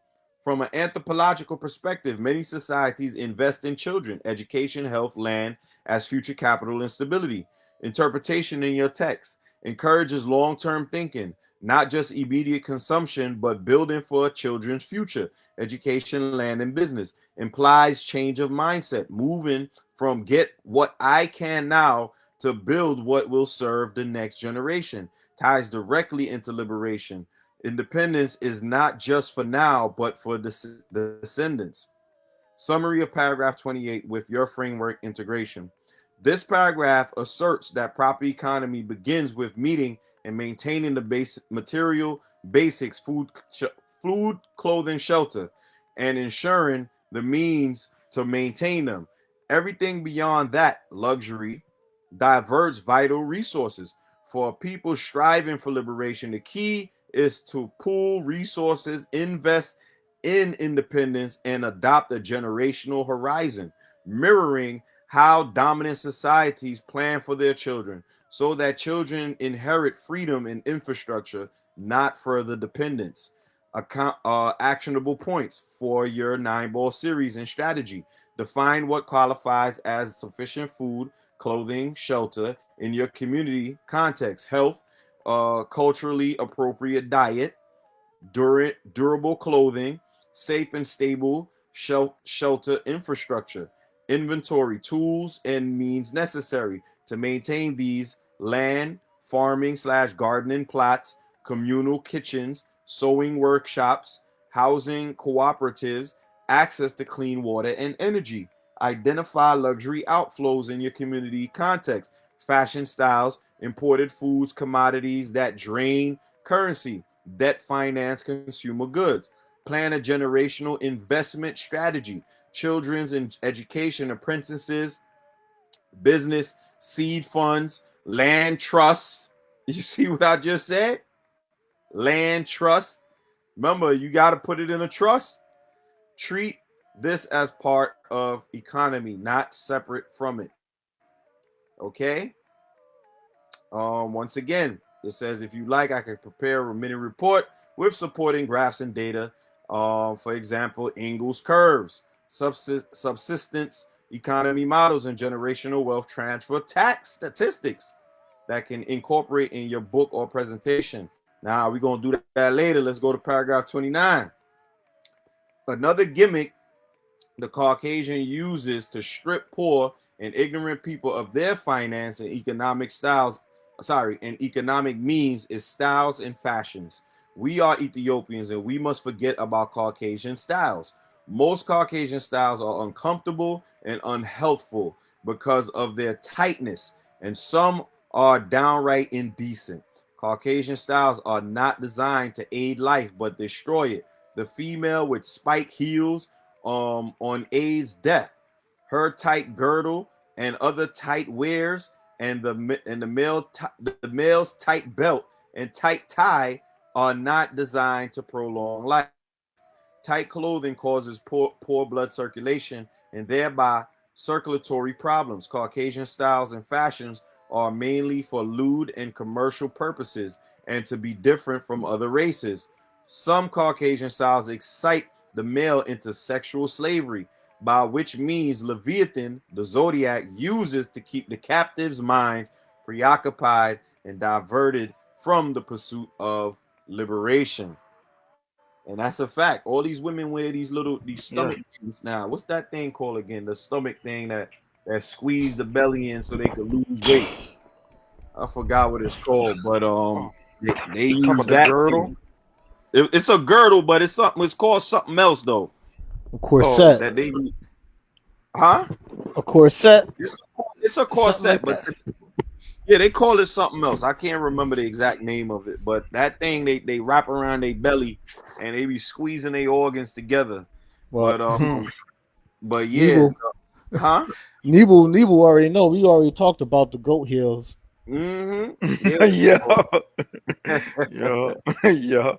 Speaker 1: From an anthropological perspective, many societies invest in children, education, health, land as future capital and stability. Interpretation in your text encourages long term thinking, not just immediate consumption, but building for a children's future. Education, land, and business implies change of mindset, moving from get what I can now to build what will serve the next generation. Ties directly into liberation. Independence is not just for now, but for the descendants. Summary of paragraph 28 with your framework integration. This paragraph asserts that property economy begins with meeting and maintaining the basic material basics, food, clothing, shelter, and ensuring the means to maintain them. Everything beyond that, luxury, diverts vital resources. For people striving for liberation, the key is to pool resources, invest in independence, and adopt a generational horizon, mirroring How dominant societies plan for their children so that children inherit freedom and infrastructure, not further dependence. Actionable points for your 9 ball series and strategy. Define what qualifies as sufficient food, clothing, shelter in your community context. Health, culturally appropriate diet, durable clothing, safe and stable shelter infrastructure, inventory, tools, and means necessary to maintain these: land, farming slash gardening plots, communal kitchens, sewing workshops, housing cooperatives, access to clean water and energy. Identify luxury outflows in your community context, fashion styles, imported foods, commodities that drain currency, debt finance consumer goods. Plan a generational investment strategy, children's education, apprentices, business, seed funds, land trusts. You see what I just said? Land trust. Remember, you got to put it in a trust. Treat this as part of economy, not separate from it. Okay? Once again, it says if you like, I can prepare a mini report with supporting graphs and data. For example, Ingalls curves, subsistence economy models, and generational wealth transfer tax statistics that can incorporate in your book or presentation. Now, we're going to do that later. Let's go to paragraph 29. Another gimmick the Caucasian uses to strip poor and ignorant people of their finance and economic styles, and economic means is styles and fashions. We are Ethiopians and we must forget about Caucasian styles. Most Caucasian styles are uncomfortable and unhealthful because of their tightness, and some are downright indecent. Caucasian styles are not designed to aid life but destroy it. The female with spike heels on AIDS death, her tight girdle and other tight wears, and the male's tight belt and tight tie are not designed to prolong life. Tight clothing causes poor blood circulation and thereby circulatory problems. Caucasian styles and fashions are mainly for lewd and commercial purposes and to be different from other races. Some Caucasian styles excite the male into sexual slavery, by which means Leviathan, the zodiac, uses to keep the captives' minds preoccupied and diverted from the pursuit of liberation. And that's a fact. All these women wear these stomach
Speaker 3: Yeah.
Speaker 1: things now. What's that thing called again? The stomach thing that squeeze the belly in so they could lose weight. I forgot what it's called, but
Speaker 3: Oh,
Speaker 1: they
Speaker 3: you talk
Speaker 1: use
Speaker 3: about the
Speaker 1: that
Speaker 3: girdle?
Speaker 1: thing. It's a girdle, but it's something. It's called something else though.
Speaker 2: A
Speaker 3: Oh,
Speaker 2: corset,
Speaker 1: That they, huh?
Speaker 2: a corset,
Speaker 1: It's it's a
Speaker 2: something like
Speaker 1: corset, but
Speaker 2: that.
Speaker 1: yeah, they call it something else. I can't remember the exact name of it, but that thing they wrap around their belly and they be squeezing their organs together.
Speaker 2: Well,
Speaker 1: But
Speaker 3: hmm.
Speaker 1: but yeah,
Speaker 2: Nebo,
Speaker 1: huh?
Speaker 2: Nebo already know. We already talked about the goat heels.
Speaker 1: Mm-hmm. Yeah.
Speaker 3: Yeah,
Speaker 1: So
Speaker 3: yeah, yeah.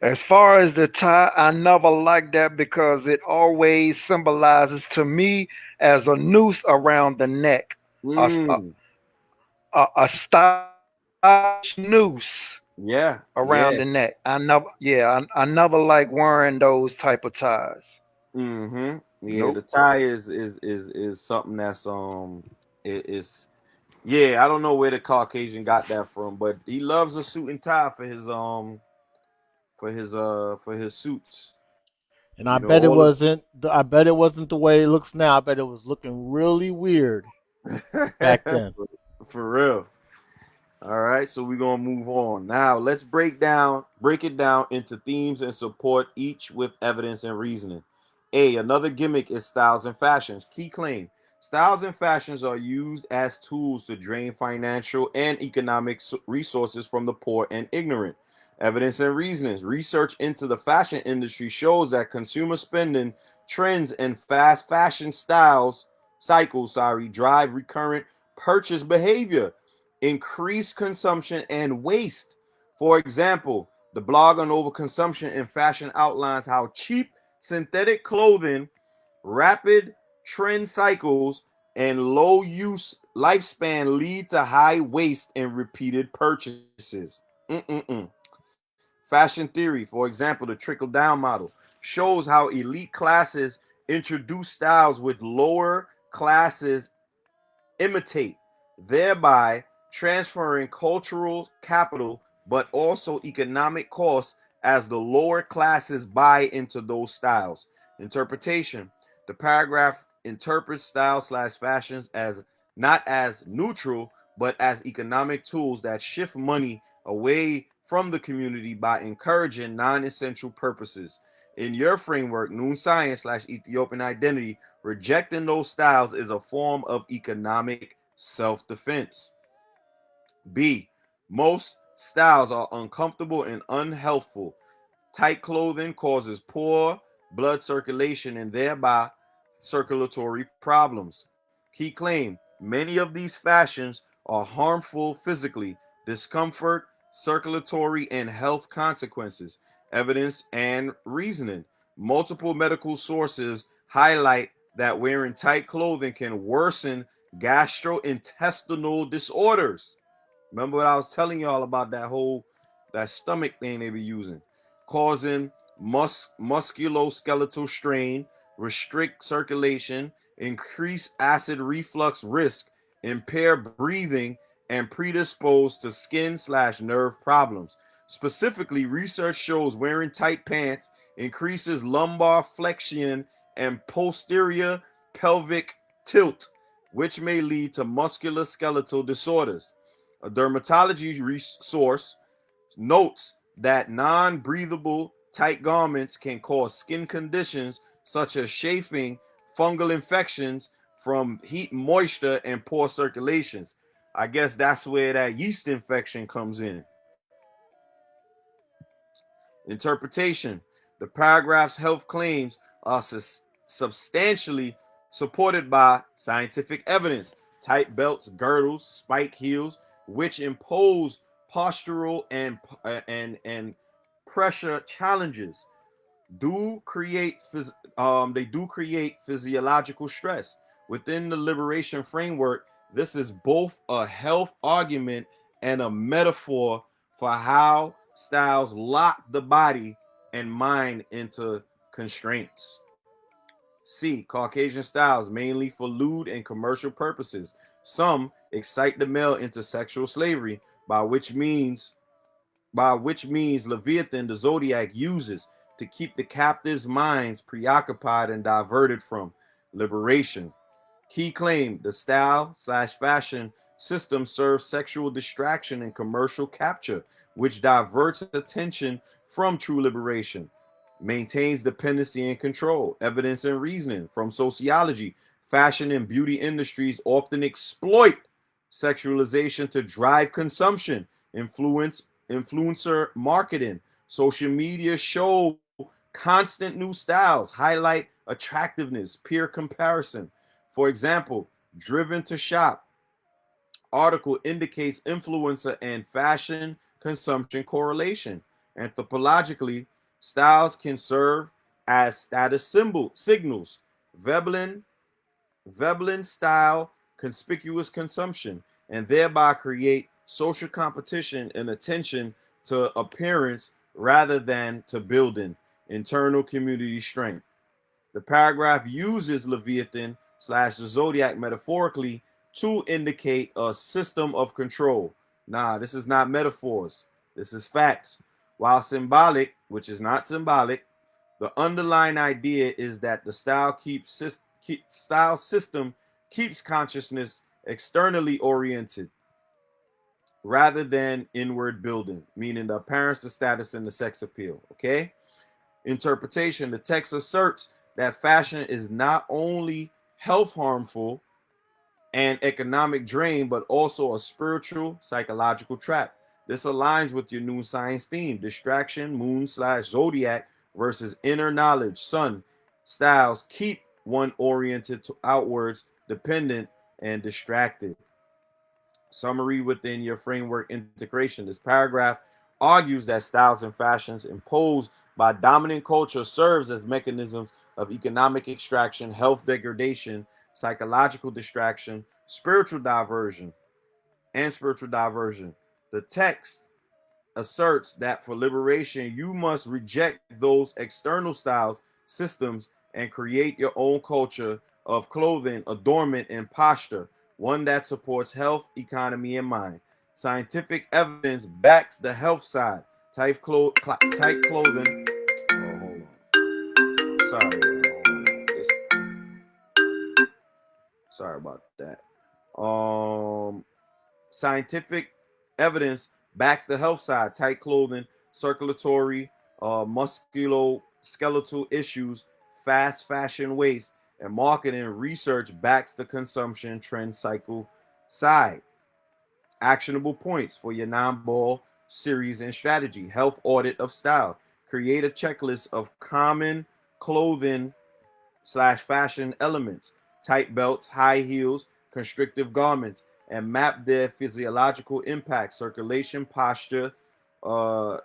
Speaker 3: As far as the tie, I never liked that because it always symbolizes to me as a noose around the neck, a,
Speaker 1: mm,
Speaker 3: a stylish noose
Speaker 1: yeah,
Speaker 3: around
Speaker 1: yeah.
Speaker 3: the neck. I never like wearing those type of ties.
Speaker 1: Mm-hmm. Yeah, the
Speaker 3: Nope.
Speaker 1: tie is something that's it's yeah, I don't know where the Caucasian got that from, but he loves a suit and tie for his suits.
Speaker 2: And
Speaker 1: You
Speaker 2: I
Speaker 1: know,
Speaker 2: bet it
Speaker 1: all
Speaker 2: wasn't. I bet it wasn't the way it looks now. I bet it was looking really weird back
Speaker 1: the
Speaker 2: then.
Speaker 1: for real. All right, so we're gonna move on. Now let's break it down into themes and support each with evidence and reasoning. Another gimmick is styles and fashions. Key claim. Styles and fashions are used as tools to drain financial and economic resources from the poor and ignorant. Evidence and reasonings. Research into the fashion industry shows that consumer spending trends and fast fashion cycles, drive recurrent purchase behavior, increased consumption, and waste. For example, the blog on overconsumption in fashion outlines how cheap synthetic clothing, rapid trend cycles, and low use lifespan lead to high waste and repeated purchases. Mm-mm-mm. Fashion theory, for example, the trickle down model, shows how elite classes introduce styles with lower classes imitate, thereby transferring cultural capital but also economic costs as the lower classes buy into those styles. Interpretation: the paragraph interprets style slash fashions as not as neutral but as economic tools that shift money away from the community by encouraging non-essential purposes. In your framework, Noon Science slash Ethiopian Identity, rejecting those styles is a form of economic self defense. B. Most styles are uncomfortable and unhealthful. Tight clothing causes poor blood circulation and thereby circulatory problems. Key claim: many of these fashions are harmful physically, discomfort, circulatory, and health consequences. Evidence and reasoning. Multiple medical sources highlight that wearing tight clothing can worsen gastrointestinal disorders. Remember what I was telling y'all about that stomach thing they be using, causing musculoskeletal strain, restrict circulation, increase acid reflux risk, impair breathing, and predispose to skin slash nerve problems. Specifically, research shows wearing tight pants increases lumbar flexion and posterior pelvic tilt, which may lead to musculoskeletal disorders. A dermatology resource notes that non-breathable tight garments can cause skin conditions such as chafing, fungal infections from heat, moisture, and poor circulations. I guess that's where that yeast infection comes in. Interpretation: the paragraph's health claims are substantially supported by scientific evidence. Tight belts, girdles, spike heels, which impose postural and pressure challenges, do create they do create physiological stress. Within the liberation framework, this is both a health argument and a metaphor for how styles lock the body and mind into constraints. C. Caucasian styles, mainly for lewd and commercial purposes. Some excite the male into sexual slavery, by which means Leviathan, the zodiac, uses to keep the captives' minds preoccupied and diverted from liberation. Key claim: the style slash fashion system serves sexual distraction and commercial capture, which diverts attention from true liberation, maintains dependency and control. Evidence and reasoning from sociology: fashion and beauty industries often exploit sexualization to drive consumption, influencer marketing. Social media show constant new styles, highlight attractiveness, peer comparison. For example, Driven to Shop article indicates influencer and fashion consumption correlation. Anthropologically, styles can serve as status signals. Veblen style conspicuous consumption and thereby create social competition and attention to appearance rather than to building internal community strength. The paragraph uses Leviathan slash the zodiac metaphorically to indicate a system of control. Nah, this is not metaphors. This is facts. While symbolic, which is not symbolic, the underlying idea is that the style system keeps consciousness externally oriented rather than inward building, meaning the appearance, the status, and the sex appeal. Okay? Interpretation: the text asserts that fashion is not only health harmful and economic drain, but also a spiritual, psychological trap. This aligns with your new science theme: distraction, moon slash zodiac versus inner knowledge, sun. Styles keep one oriented to outwards, dependent, and distracted. Summary within your framework integration. This paragraph argues that styles and fashions imposed by dominant culture serves as mechanisms of economic extraction, health degradation, psychological distraction, spiritual diversion. The text asserts that for liberation, you must reject those external styles, systems, and create your own culture of clothing, adornment, and posture, one that supports health, economy, and mind. Scientific evidence backs the health side. Tight clothing. Oh, hold on. Sorry, sorry about that. Scientific evidence backs the health side. Tight clothing, circulatory, musculoskeletal issues, fast fashion waste, and marketing research backs the consumption trend cycle side. Actionable points for your non-ball series and strategy. Health audit of style. Create a checklist of common clothing slash fashion elements, tight belts, high heels, constrictive garments, and map their physiological impact, circulation, posture, uh,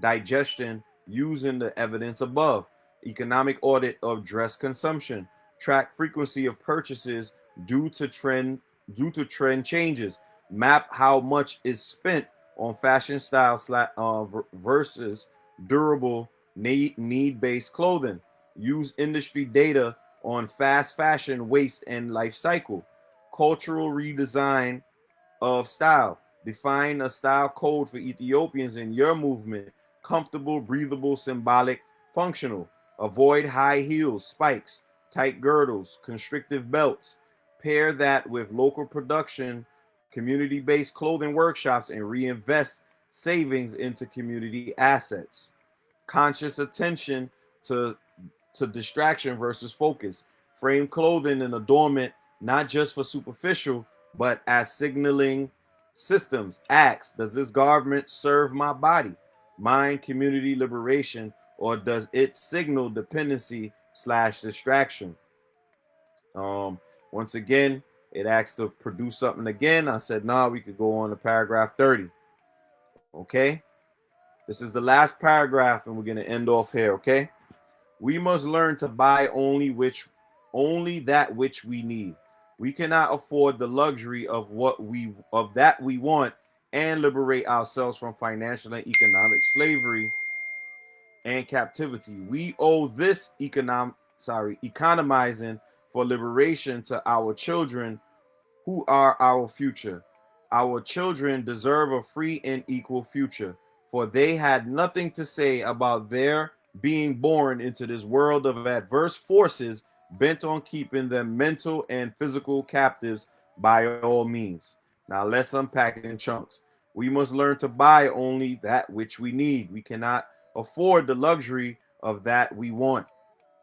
Speaker 1: digestion, using the evidence above. Economic audit of dress consumption. Track frequency of purchases due to trend changes. Map how much is spent on fashion style versus durable need based clothing. Use industry data on fast fashion waste and life cycle. Cultural redesign of style. Define a style code for Ethiopians in your movement. Comfortable, breathable, symbolic, functional. Avoid high heels, spikes, tight girdles, constrictive belts. Pair that with local production, community based clothing workshops, and reinvest savings into community assets. Conscious attention to distraction versus focus. Frame clothing and adornment not just for superficial, but as signaling systems. Acts: does this garment serve my body, mind, community, liberation, or does it signal dependency slash distraction? Once again, it asked to produce something again. I said, nah, we could go on to paragraph 30. Okay? This is the last paragraph, and we're going to end off here, okay? We must learn to buy only that which we need. We cannot afford the luxury of that we want and liberate ourselves from financial and economic slavery and captivity. We owe this economizing for liberation to our children who are our future. Our children deserve a free and equal future, for they had nothing to say about their being born into this world of adverse forces bent on keeping them mental and physical captives by all means. Now let's unpack it in chunks. We must learn to buy only that which we need. We cannot afford the luxury of that we want.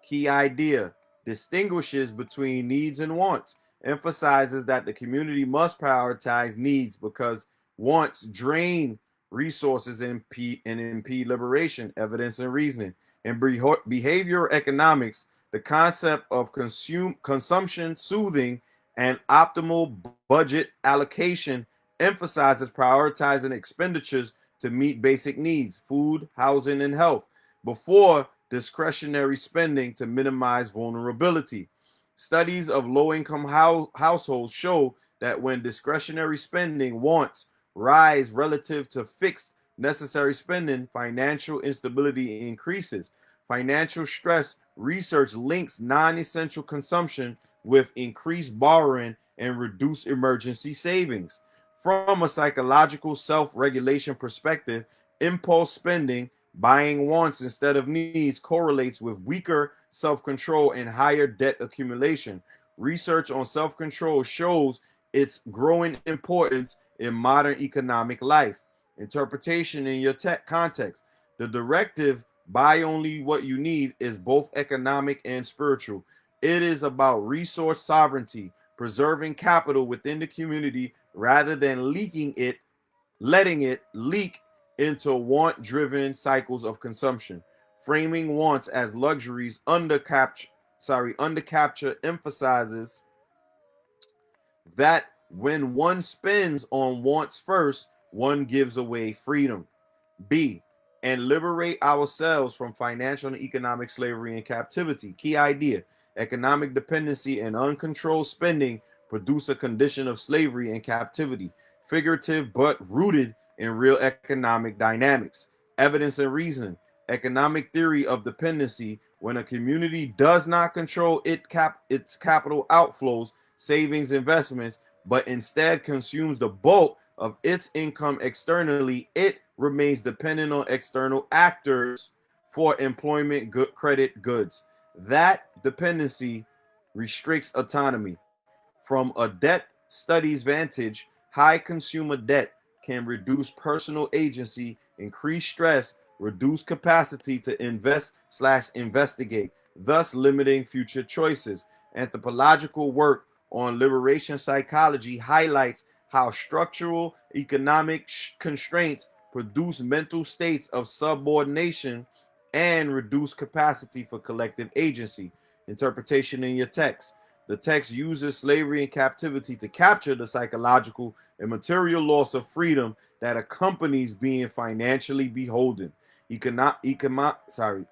Speaker 1: Key idea: distinguishes between needs and wants, emphasizes that the community must prioritize needs because wants drain resources and impede liberation, evidence and reasoning. In behavioral economics, the concept of consumption soothing and optimal budget allocation emphasizes prioritizing expenditures to meet basic needs, food, housing, and health, before discretionary spending to minimize vulnerability. Studies of low income households show that when discretionary spending wants rise relative to fixed necessary spending, financial instability increases. Financial stress research links non essential consumption with increased borrowing and reduced emergency savings. From a psychological self regulation perspective, impulse spending, buying wants instead of needs, correlates with weaker self control and higher debt accumulation. Research on self control shows its growing importance in modern economic life. Interpretation in your tech context. The directive, buy only what you need, is both economic and spiritual. It is about resource sovereignty, preserving capital within the community rather than letting it leak into want driven cycles of consumption. Framing wants as luxuries under capture emphasizes that when one spends on wants first, one gives away freedom. B, and liberate ourselves from financial and economic slavery and captivity. Key idea: Economic dependency and uncontrolled spending produce a condition of slavery and captivity, figurative but rooted in real economic dynamics. Evidence and reasoning. Economic theory of dependency: when a community does not control its capital outflows, savings, investments, but instead consumes the bulk of its income externally, it remains dependent on external actors for employment, credit, goods. That dependency restricts autonomy. From a debt studies vantage, high consumer debt can reduce personal agency, increase stress, reduce capacity to invest/investigate, thus limiting future choices. Anthropological work on liberation psychology highlights how structural economic constraints produce mental states of subordination and reduce capacity for collective agency. Interpretation in your text. The text uses slavery and captivity to capture the psychological and material loss of freedom that accompanies being financially beholden. Sorry.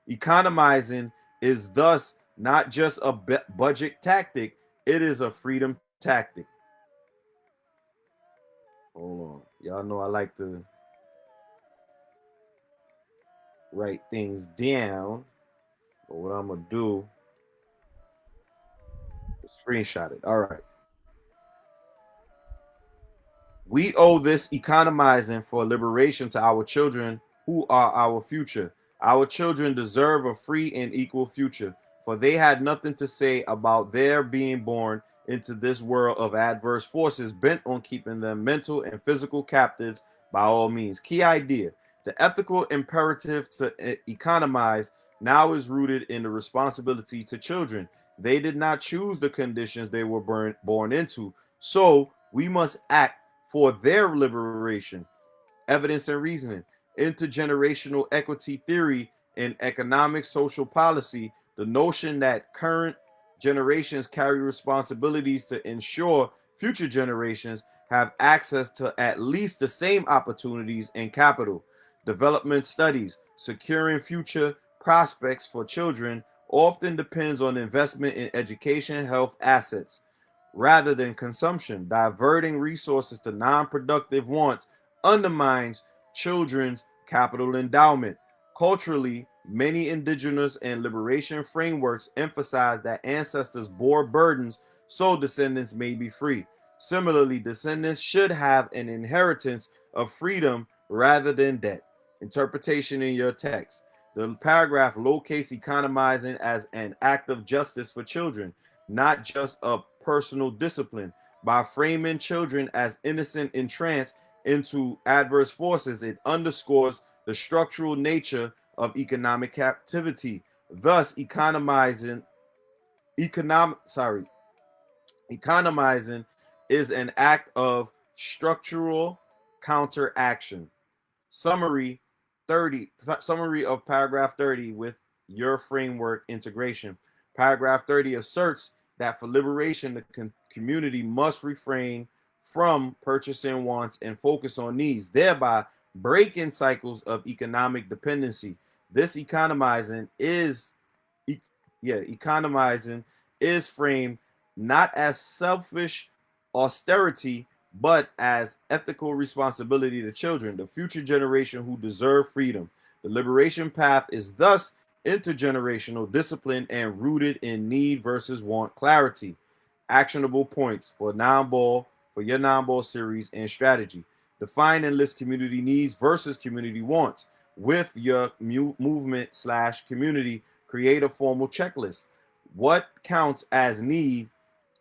Speaker 1: Economizing is thus not just a budget tactic, it is a freedom tactic. Hold on. Y'all know I like to write things down, but what I'm going to do is screenshot it. All right. We owe this economizing for liberation to our children who are our future. Our children deserve a free and equal future, for they had nothing to say about their being born into this world of adverse forces bent on keeping them mental and physical captives by all means. Key idea: the ethical imperative to economize now is rooted in the responsibility to children. They did not choose the conditions they were born into, so we must act for their liberation. Evidence and reasoning. Intergenerational equity theory in economic social policy, the notion that current generations carry responsibilities to ensure future generations have access to at least the same opportunities and capital. Development studies, securing future prospects for children often depends on investment in education, health, assets rather than consumption. Diverting resources to non productive wants undermines children's capital endowment. Culturally, many indigenous and liberation frameworks emphasize that ancestors bore burdens so descendants may be free. Similarly, descendants should have an inheritance of freedom rather than debt. Interpretation in your text. The paragraph locates economizing as an act of justice for children, not just a personal discipline. By framing children as innocent entranced into adverse forces, it underscores the structural nature of economic captivity. Thus, economic sorry, economizing is an act of structural counteraction. Summary 30 summary of paragraph 30 with your framework integration. Paragraph 30 asserts that for liberation, the community must refrain from purchasing wants and focus on needs, thereby breaking cycles of economic dependency. This e- economizing is framed not as selfish austerity but as ethical responsibility to children, the future generation who deserve freedom. The liberation path is thus intergenerational, disciplined, and rooted in need versus want clarity. Actionable points for your non-ball series and strategy. Define and list community needs versus community wants. With your movement/community, create a formal checklist. What counts as need,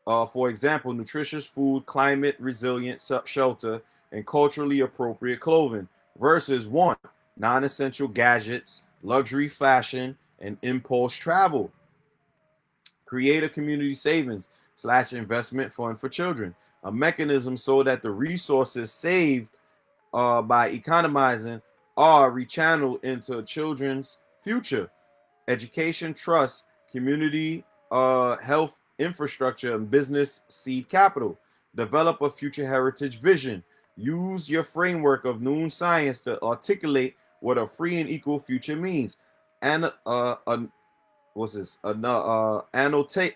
Speaker 1: for example, nutritious food, climate resilient shelter, and culturally appropriate clothing, versus want, non essential gadgets, luxury fashion, and impulse travel. Create a community savings/investment fund for children, a mechanism so that the resources saved by economizing are rechanneled into children's future. Education, trust, community, health infrastructure, and business seed capital. Develop a future heritage vision. Use your framework of noon science to articulate what a free and equal future means. And what's this? Annotate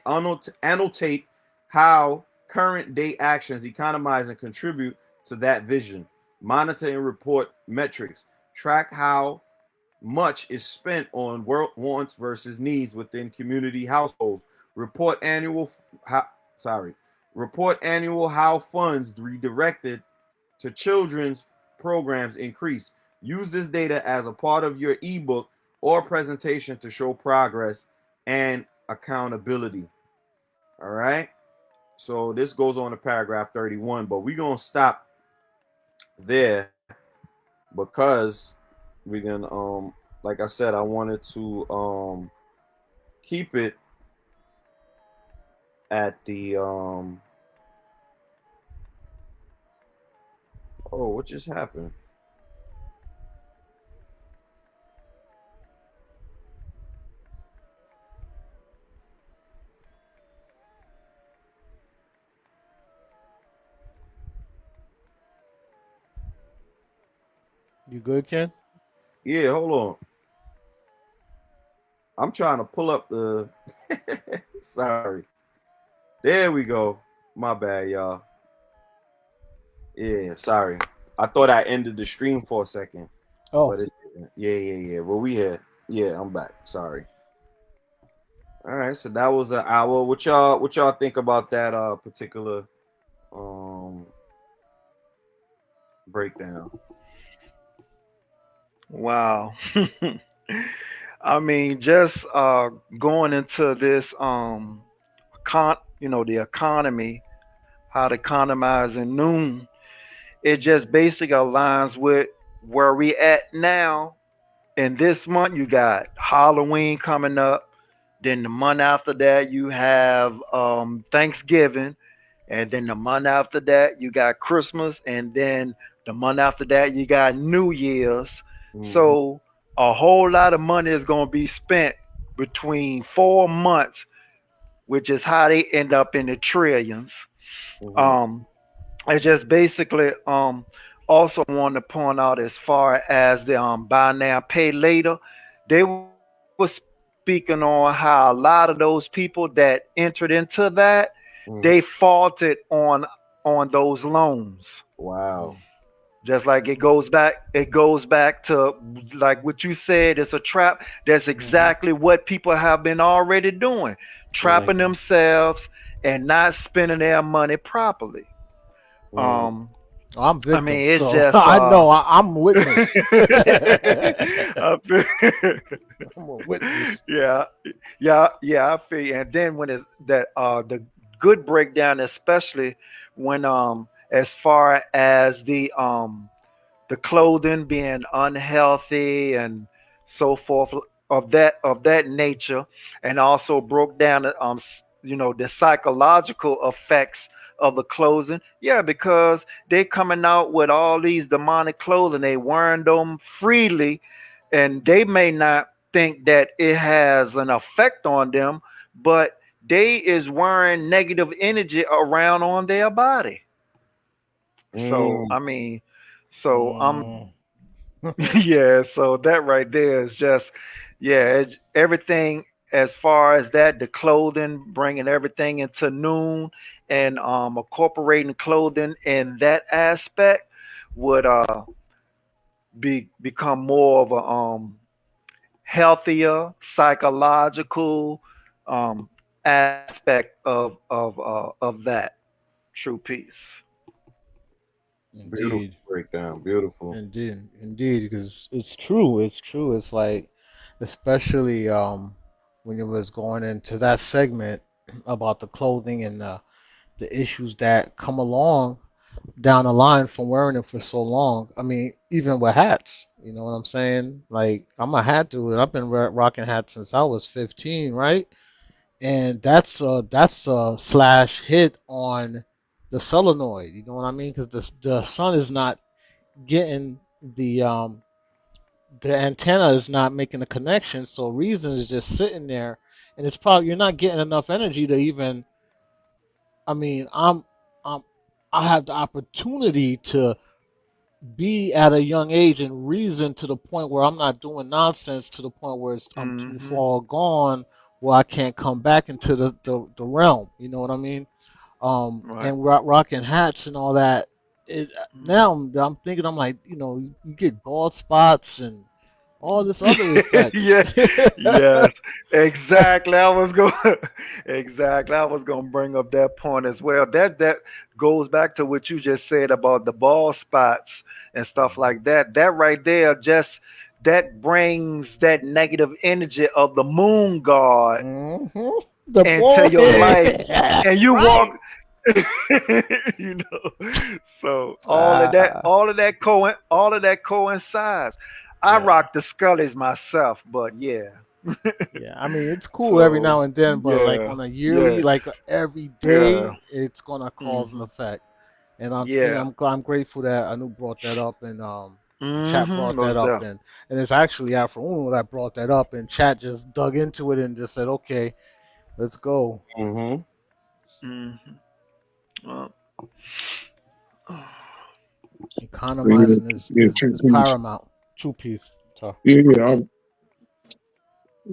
Speaker 1: how current day actions economize and contribute to that vision. Monitor and report metrics. Track how much is spent on wants versus needs within community households. Report annual how, sorry. Report annual how funds redirected to children's programs increase. Use this data as a part of your ebook or presentation to show progress and accountability. All right. So this goes on to paragraph 31, but we're going to stop there because we're going to, like I said, I wanted to keep it at the, oh, what just happened?
Speaker 2: You good, Ken?
Speaker 1: Yeah, hold on. I'm trying to pull up the, sorry. There we go. My bad, y'all. Yeah, sorry. I thought I ended the stream for a second,
Speaker 2: Oh,
Speaker 1: but it didn't. Yeah. Well, we here. Yeah, I'm back. Sorry. All right, so that was an hour. What y'all think about that particular um breakdown?
Speaker 3: Wow. I mean, just going into this the economy, how to economize in noon, it just basically aligns with where we at now. And this month you got Halloween coming up. Then the month after that you have Thanksgiving, and then the month after that you got Christmas, and then the month after that you got New Year's.
Speaker 1: Mm-hmm.
Speaker 3: So a whole lot of money is going to be spent between 4 months, which is how they end up in the trillions.
Speaker 1: Mm-hmm.
Speaker 3: Um, I just basically also want to point out as far as the buy now pay later, they were speaking on how a lot of those people that entered into that, they
Speaker 1: Mm-hmm.
Speaker 3: faulted on those loans.
Speaker 1: Wow.
Speaker 2: mm,
Speaker 3: Just like it goes back to like what you said, it's a trap. That's
Speaker 2: mm-hmm,
Speaker 3: exactly what people have been already doing,
Speaker 2: yeah.
Speaker 3: trapping themselves and not spending their money properly.
Speaker 1: Mm.
Speaker 3: Um,
Speaker 2: I'm
Speaker 3: I
Speaker 2: victim,
Speaker 3: mean, it's
Speaker 2: so
Speaker 3: just
Speaker 2: I know I'm witness.
Speaker 3: I feel-
Speaker 2: I'm a witness.
Speaker 3: yeah, yeah, I feel you. And then when it's that the good breakdown, especially when as far as the clothing being unhealthy and so forth of that nature, and also broke down the psychological effects of the clothing. Yeah, because they coming out with all these demonic clothing, they wearing them freely, and they may not think that it has an effect on them, but they is wearing negative energy around on their body. So
Speaker 1: Mm.
Speaker 3: I mean, so I'm
Speaker 2: Mm.
Speaker 3: yeah, so that right there is just, yeah, everything as far as that, the clothing, bringing everything into noon and incorporating clothing in that aspect would become more of a healthier psychological um, aspect of that true peace.
Speaker 1: Beautiful
Speaker 2: Indeed.
Speaker 1: breakdown. Beautiful.
Speaker 2: Indeed, because it's true. It's true. It's like, especially when it was going into that segment about the clothing and the issues that come along down the line from wearing it for so long. I mean, even with hats, you know what I'm saying? Like, I'm a hat dude. I've been rocking hats since I was 15, right? And that's a slash hit on the solenoid. You know what I mean? Because the sun is not getting the antenna is not making a connection, so reason is just sitting there, and it's probably you're not getting enough energy to even. I mean, I'm I have the opportunity to be at a young age and reason to the point where I'm not doing nonsense to the point where I'm too
Speaker 3: Hmm.
Speaker 2: far gone well, I can't come back into the realm. You know what I mean?
Speaker 3: Right.
Speaker 2: And rocking hats and all that. Now I'm thinking, I'm like, you get bald spots and all this other effects.
Speaker 3: Yeah, yes, exactly. I was going exactly. I was going to bring up that point as well. That goes back to what you just said about the bald spots and stuff like that. That right there, just that brings that negative energy of the moon god
Speaker 2: hmm The
Speaker 3: into
Speaker 2: bald
Speaker 3: your life,
Speaker 2: head,
Speaker 3: and you
Speaker 2: right?
Speaker 3: walk. you know, so
Speaker 2: Ah,
Speaker 3: all of that coincides. I
Speaker 2: yeah,
Speaker 3: rock the Scullies myself, but yeah.
Speaker 2: yeah. I mean, it's cool every
Speaker 3: So
Speaker 2: now and then, but like
Speaker 3: yeah,
Speaker 2: on a
Speaker 3: yeah,
Speaker 2: yearly, like every
Speaker 3: yeah,
Speaker 2: day, it's gonna cause an
Speaker 3: hmm
Speaker 2: effect. And
Speaker 3: yeah,
Speaker 2: I'm grateful that Anu brought that up, and Chat brought that
Speaker 3: most
Speaker 2: up,
Speaker 3: definitely.
Speaker 2: and it's actually Afro Uno that brought that up, and Chat just dug into it and just said, okay, let's go.
Speaker 1: Mm-hmm.
Speaker 3: Hmm. Well,
Speaker 4: Yeah,
Speaker 2: Economizing
Speaker 4: yeah, two
Speaker 2: is
Speaker 4: piece.
Speaker 2: paramount. Two piece. So,
Speaker 4: Yeah, yeah.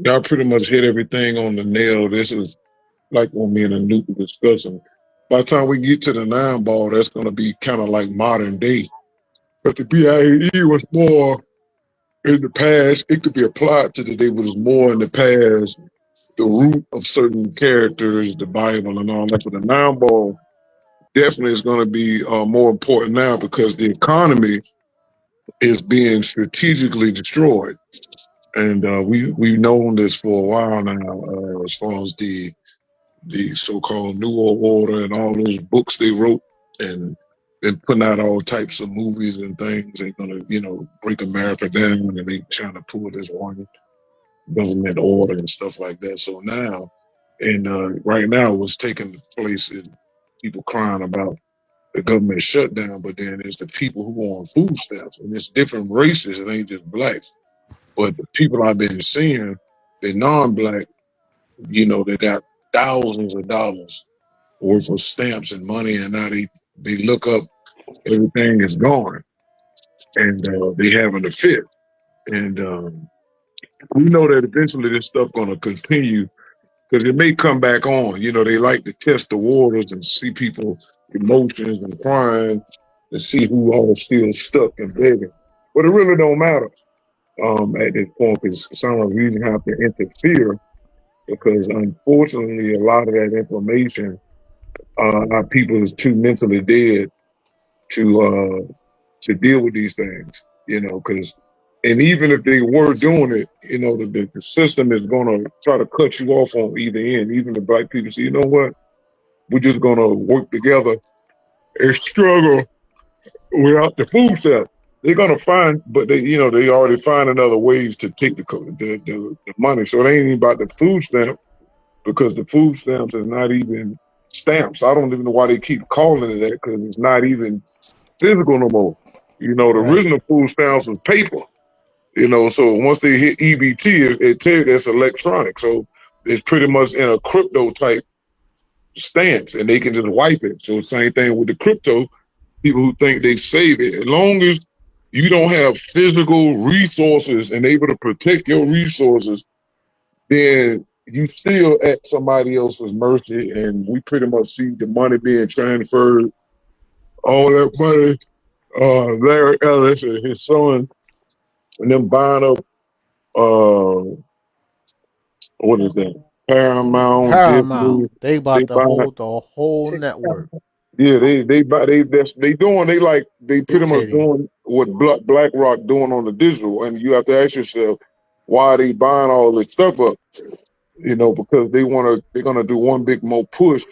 Speaker 4: Y'all pretty much hit everything on the nail. This is like what me and Anoop were discussing. By the time we get to the nine ball, that's going to be kind of like modern day. But the BIE was more in the past. It could be applied to today, but it's more in the past. The root of certain characters, the Bible, and all that. But the nine ball definitely is going to be more important now because the economy is being strategically destroyed. And we've known this for a while now, as far as the so-called New World Order and all those books they wrote, and been putting out all types of movies and things. They're gonna, break America down, and they trying to pull this one government order and stuff like that. So now, and right now, what's taking place is people crying about the government shutdown, but then there's the people who are on food stamps, and it's different races. It ain't just blacks, but the people I've been seeing, the non-black, they got thousands of dollars worth of stamps and money, and now they look up, everything is gone, and they having a fit. And we know that eventually this stuff going to continue because it may come back on. They like to test the waters and see people emotions and crying to see who all still stuck and begging. But it really don't matter at this point because some of you have to interfere because unfortunately a lot of that information, our people is too mentally dead to deal with these things, because and even if they were doing it, the system is gonna try to cut you off on either end. Even the black people say, you know what, we're just gonna work together and struggle without the food stamp. They're gonna find, but they already finding other ways to take the money. So it ain't even about the food stamp because the food stamps is not even stamps. I don't even know why they keep calling it that because it's not even physical no more. The
Speaker 2: right.
Speaker 4: original food stamps was paper. So once they hit EBT, it tells you that's electronic. So it's pretty much in a crypto type stance, and they can just wipe it. So same thing with the crypto. People who think they save it, as long as you don't have physical resources and able to protect your resources, then you still at somebody else's mercy. And we pretty much see the money being transferred, all that money. Larry Ellis and his son, and them buying up what is that? Paramount,
Speaker 2: Paramount.
Speaker 4: Disney.
Speaker 2: They
Speaker 4: They
Speaker 2: about to
Speaker 4: buy.
Speaker 2: hold the whole network.
Speaker 4: Yeah, they buy. They doing. They pretty much
Speaker 2: Dictating.
Speaker 4: doing what BlackRock doing on the digital. And you have to ask yourself, why are they buying all this stuff up? Because they're gonna do one big more push.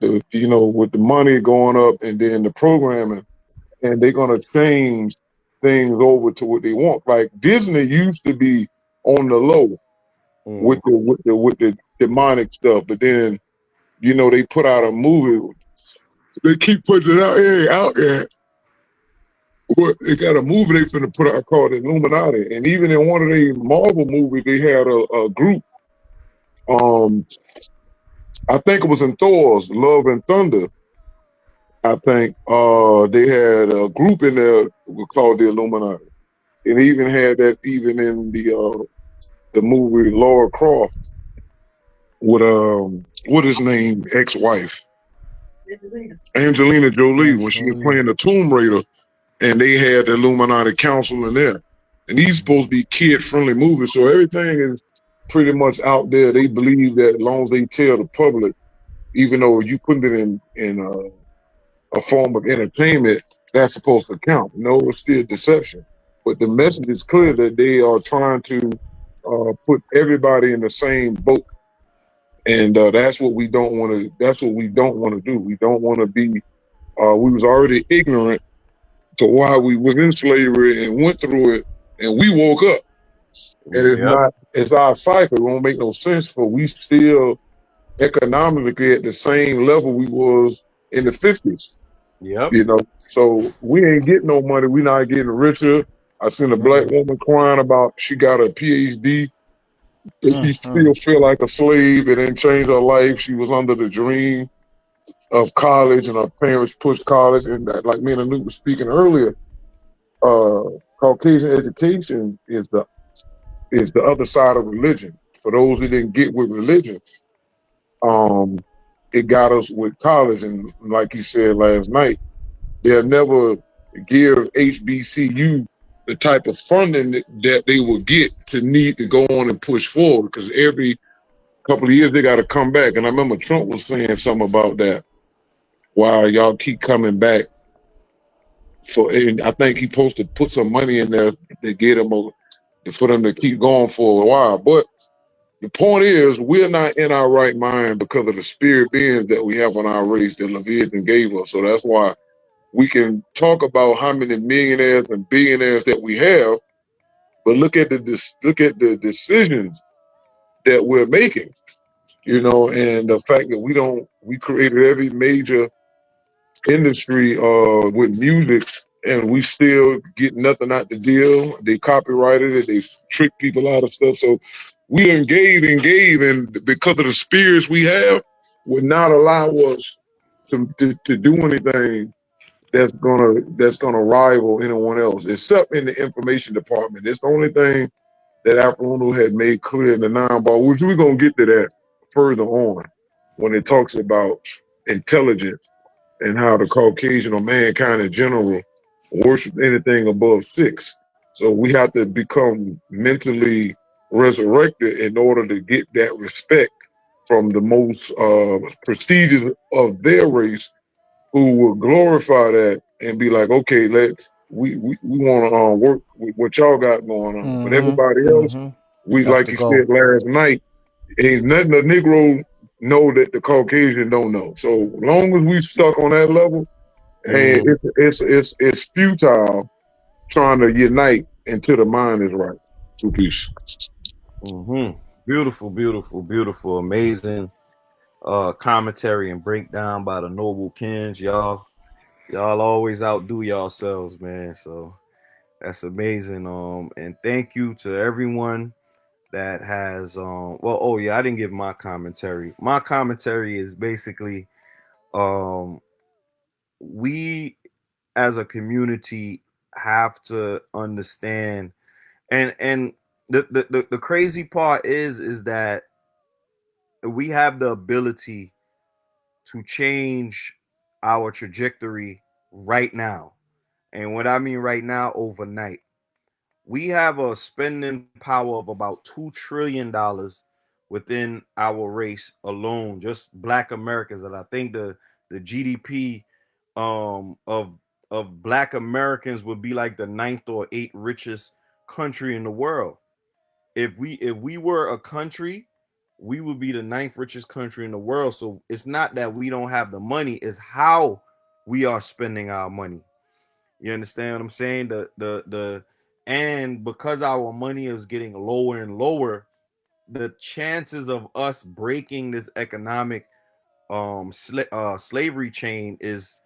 Speaker 4: With the money going up and then the programming, and they're gonna change things over to what they want. Like Disney used to be on the low with
Speaker 1: Mm-hmm.
Speaker 4: the demonic stuff. But then, they put out a movie. They keep putting it out there. But they got a movie they finna put out called Illuminati. And even in one of the Marvel movies, they had a group. Um, I think it was in Thor's Love and Thunder. I think they had a group in there called the Illuminati. And even had that even in the movie Laura Croft. with what his name, ex-wife, Angelina Jolie, when she was
Speaker 2: Absolutely.
Speaker 4: playing the Tomb Raider, and they had the Illuminati Council in there. And these supposed to be kid-friendly movies, so everything is pretty much out there. They believe that as long as they tell the public, even though you put it in a form of entertainment, that's supposed to count. No, it's still deception. But the message is clear that they are trying to put everybody in the same boat, and that's what we don't want to. That's what we don't want to do. We don't want to be. We was already ignorant to why we was in slavery and went through it, and we woke up. And it's
Speaker 1: Yep.
Speaker 4: not. It's our cycle. It won't make no sense, but we still economically at the same level we was in the 50s.
Speaker 1: Yep.
Speaker 4: You know, so we ain't getting no money. We not getting richer. I seen a black
Speaker 2: Mm-mm.
Speaker 4: woman crying about she got a PhD and she
Speaker 2: Mm-mm.
Speaker 4: still feel like a slave. It didn't change her life. She was under the dream of college, and her parents pushed college. And that, like me and Anoop was speaking earlier, uh, Caucasian education is the other side of religion. For those who didn't get with religion, um, it got us with college, and like he said last night. They'll never give HBCU the type of funding that they will get to need to go on and push forward because every couple of years they got to come back. And I remember Trump was saying something about that. Why y'all keep coming back for? And I think he supposed to put some money in there to get them for them to keep going for a while. But the point is, we're not in our right mind because of the spirit beings that we have on our race that Leviathan gave us. So that's why we can talk about how many millionaires and billionaires that we have, but look at the decisions that we're making, and the fact that we created every major industry with music, and we still get nothing out the deal. They copyrighted it, they trick people out of stuff. So we done gave, and because of the spirits we have, would not allow us to do anything that's gonna rival anyone else, except in the information department. It's the only thing that Afro had made clear in the nine ball, which we're gonna get to that further on when it talks about intelligence and how the Caucasian or mankind in general worship anything above six. So we have to become mentally resurrected in order to get that respect from the most prestigious of their race, who will glorify that and be like, okay, we want to work with what y'all got going on. But everybody
Speaker 2: Mm-hmm.
Speaker 4: else,
Speaker 2: Mm-hmm.
Speaker 4: we
Speaker 2: That's
Speaker 4: like
Speaker 2: the
Speaker 4: you
Speaker 2: goal.
Speaker 4: said last night, ain't nothing the Negro know that the Caucasian don't know. So long as we stuck on that level, and
Speaker 1: Mm-hmm.
Speaker 4: it's futile trying to unite until the mind is right. Two piece.
Speaker 1: Mm-hmm. Beautiful, beautiful, beautiful, amazing commentary and breakdown by the noble kings. Y'all always outdo yourselves, man. So that's amazing. And thank you to everyone that has well, oh yeah, I didn't give my commentary. My commentary is basically um we as a community have to understand, and the crazy part is that we have the ability to change our trajectory right now. And what I mean right now, overnight. We have a spending power of about $2 trillion within our race alone, just black Americans. And I think the GDP of black Americans would be like the ninth or eighth richest country in the world. If we were a country, we would be the ninth richest country in the world. So it's not that we don't have the money, it's how we are spending our money. You understand what I'm saying? The and because our money is getting lower and lower, the chances of us breaking this economic slavery chain is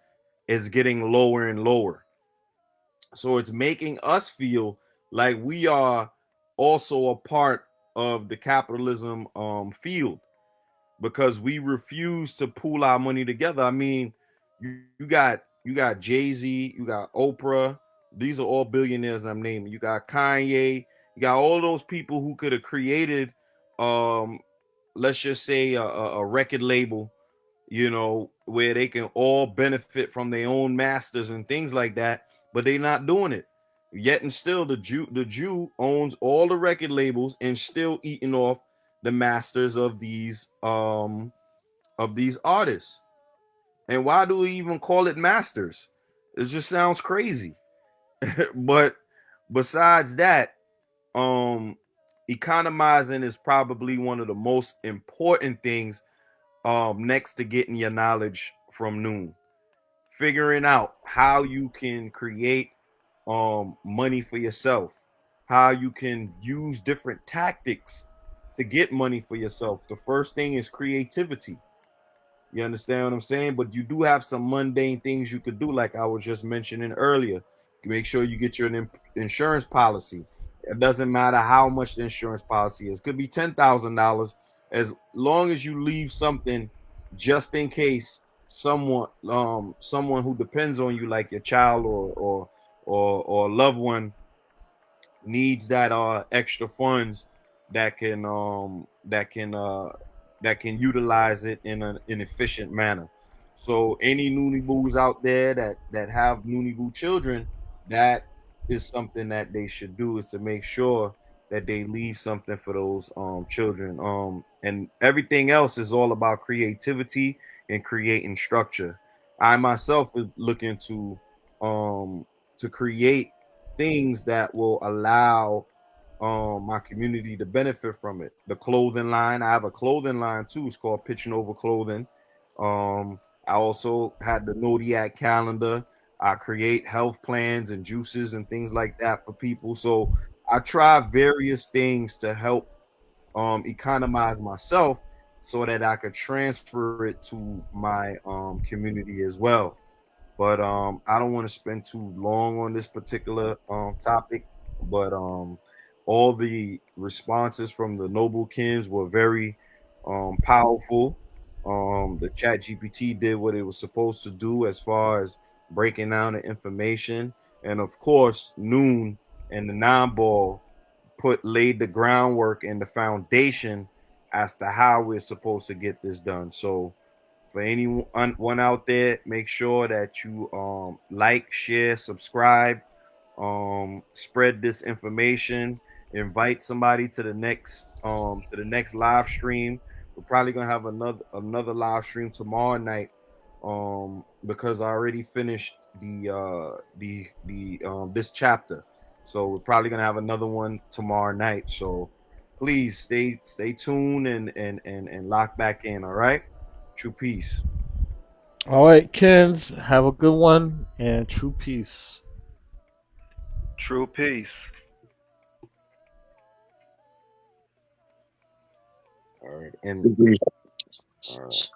Speaker 1: getting lower and lower. So it's making us feel like we are also a part of the capitalism field, because we refuse to pool our money together. I mean, you got Jay-Z, you got Oprah. These are all billionaires I'm naming. You got Kanye. You got all those people who could have created um let's just say a record label, where they can all benefit from their own masters and things like that, but they're not doing it. Yet and still, the Jew owns all the record labels and still eating off the masters of these artists. And why do we even call it masters? It just sounds crazy. But besides that, um, economizing is probably one of the most important things, next to getting your knowledge from Noon. Figuring out how you can create money for yourself, how you can use different tactics to get money for yourself. The first thing is creativity. You understand what I'm saying? But you do have some mundane things you could do, like I was just mentioning earlier. Make sure you get your insurance policy. It doesn't matter how much the insurance policy is. It could be $10,000, as long as you leave something just in case someone who depends on you, like your child or a loved one, needs that extra funds, that can um that can uh that can utilize it in an efficient manner. So any Noonie Boos out there that have Noonie Boo children, that is something that they should do, is to make sure that they leave something for those children. And everything else is all about creativity and creating structure. I myself is looking um to create things that will allow my community to benefit from it. The clothing line, I have a clothing line too. It's called Pitching Over Clothing. Um, I also had the Zodiac calendar. I create health plans and juices and things like that for people. So I try various things to help economize myself, so that I could transfer it to my community as well. But I don't want to spend too long on this particular topic. But all the responses from the Noble Kins were very powerful. The Chat GPT did what it was supposed to do as far as breaking down the information, and of course, Noon and the Nine Ball laid the groundwork and the foundation as to how we're supposed to get this done. So for anyone out there, make sure that you like, share, subscribe, spread this information, invite somebody to the next live stream. We're probably gonna have another live stream tomorrow night, because I already finished the this chapter. So we're probably gonna have another one tomorrow night. So please stay tuned and lock back in, all right? True peace.
Speaker 2: All right, Kens, have a good one and true peace.
Speaker 3: True peace.
Speaker 1: All right. And
Speaker 4: Agreed.
Speaker 1: all right.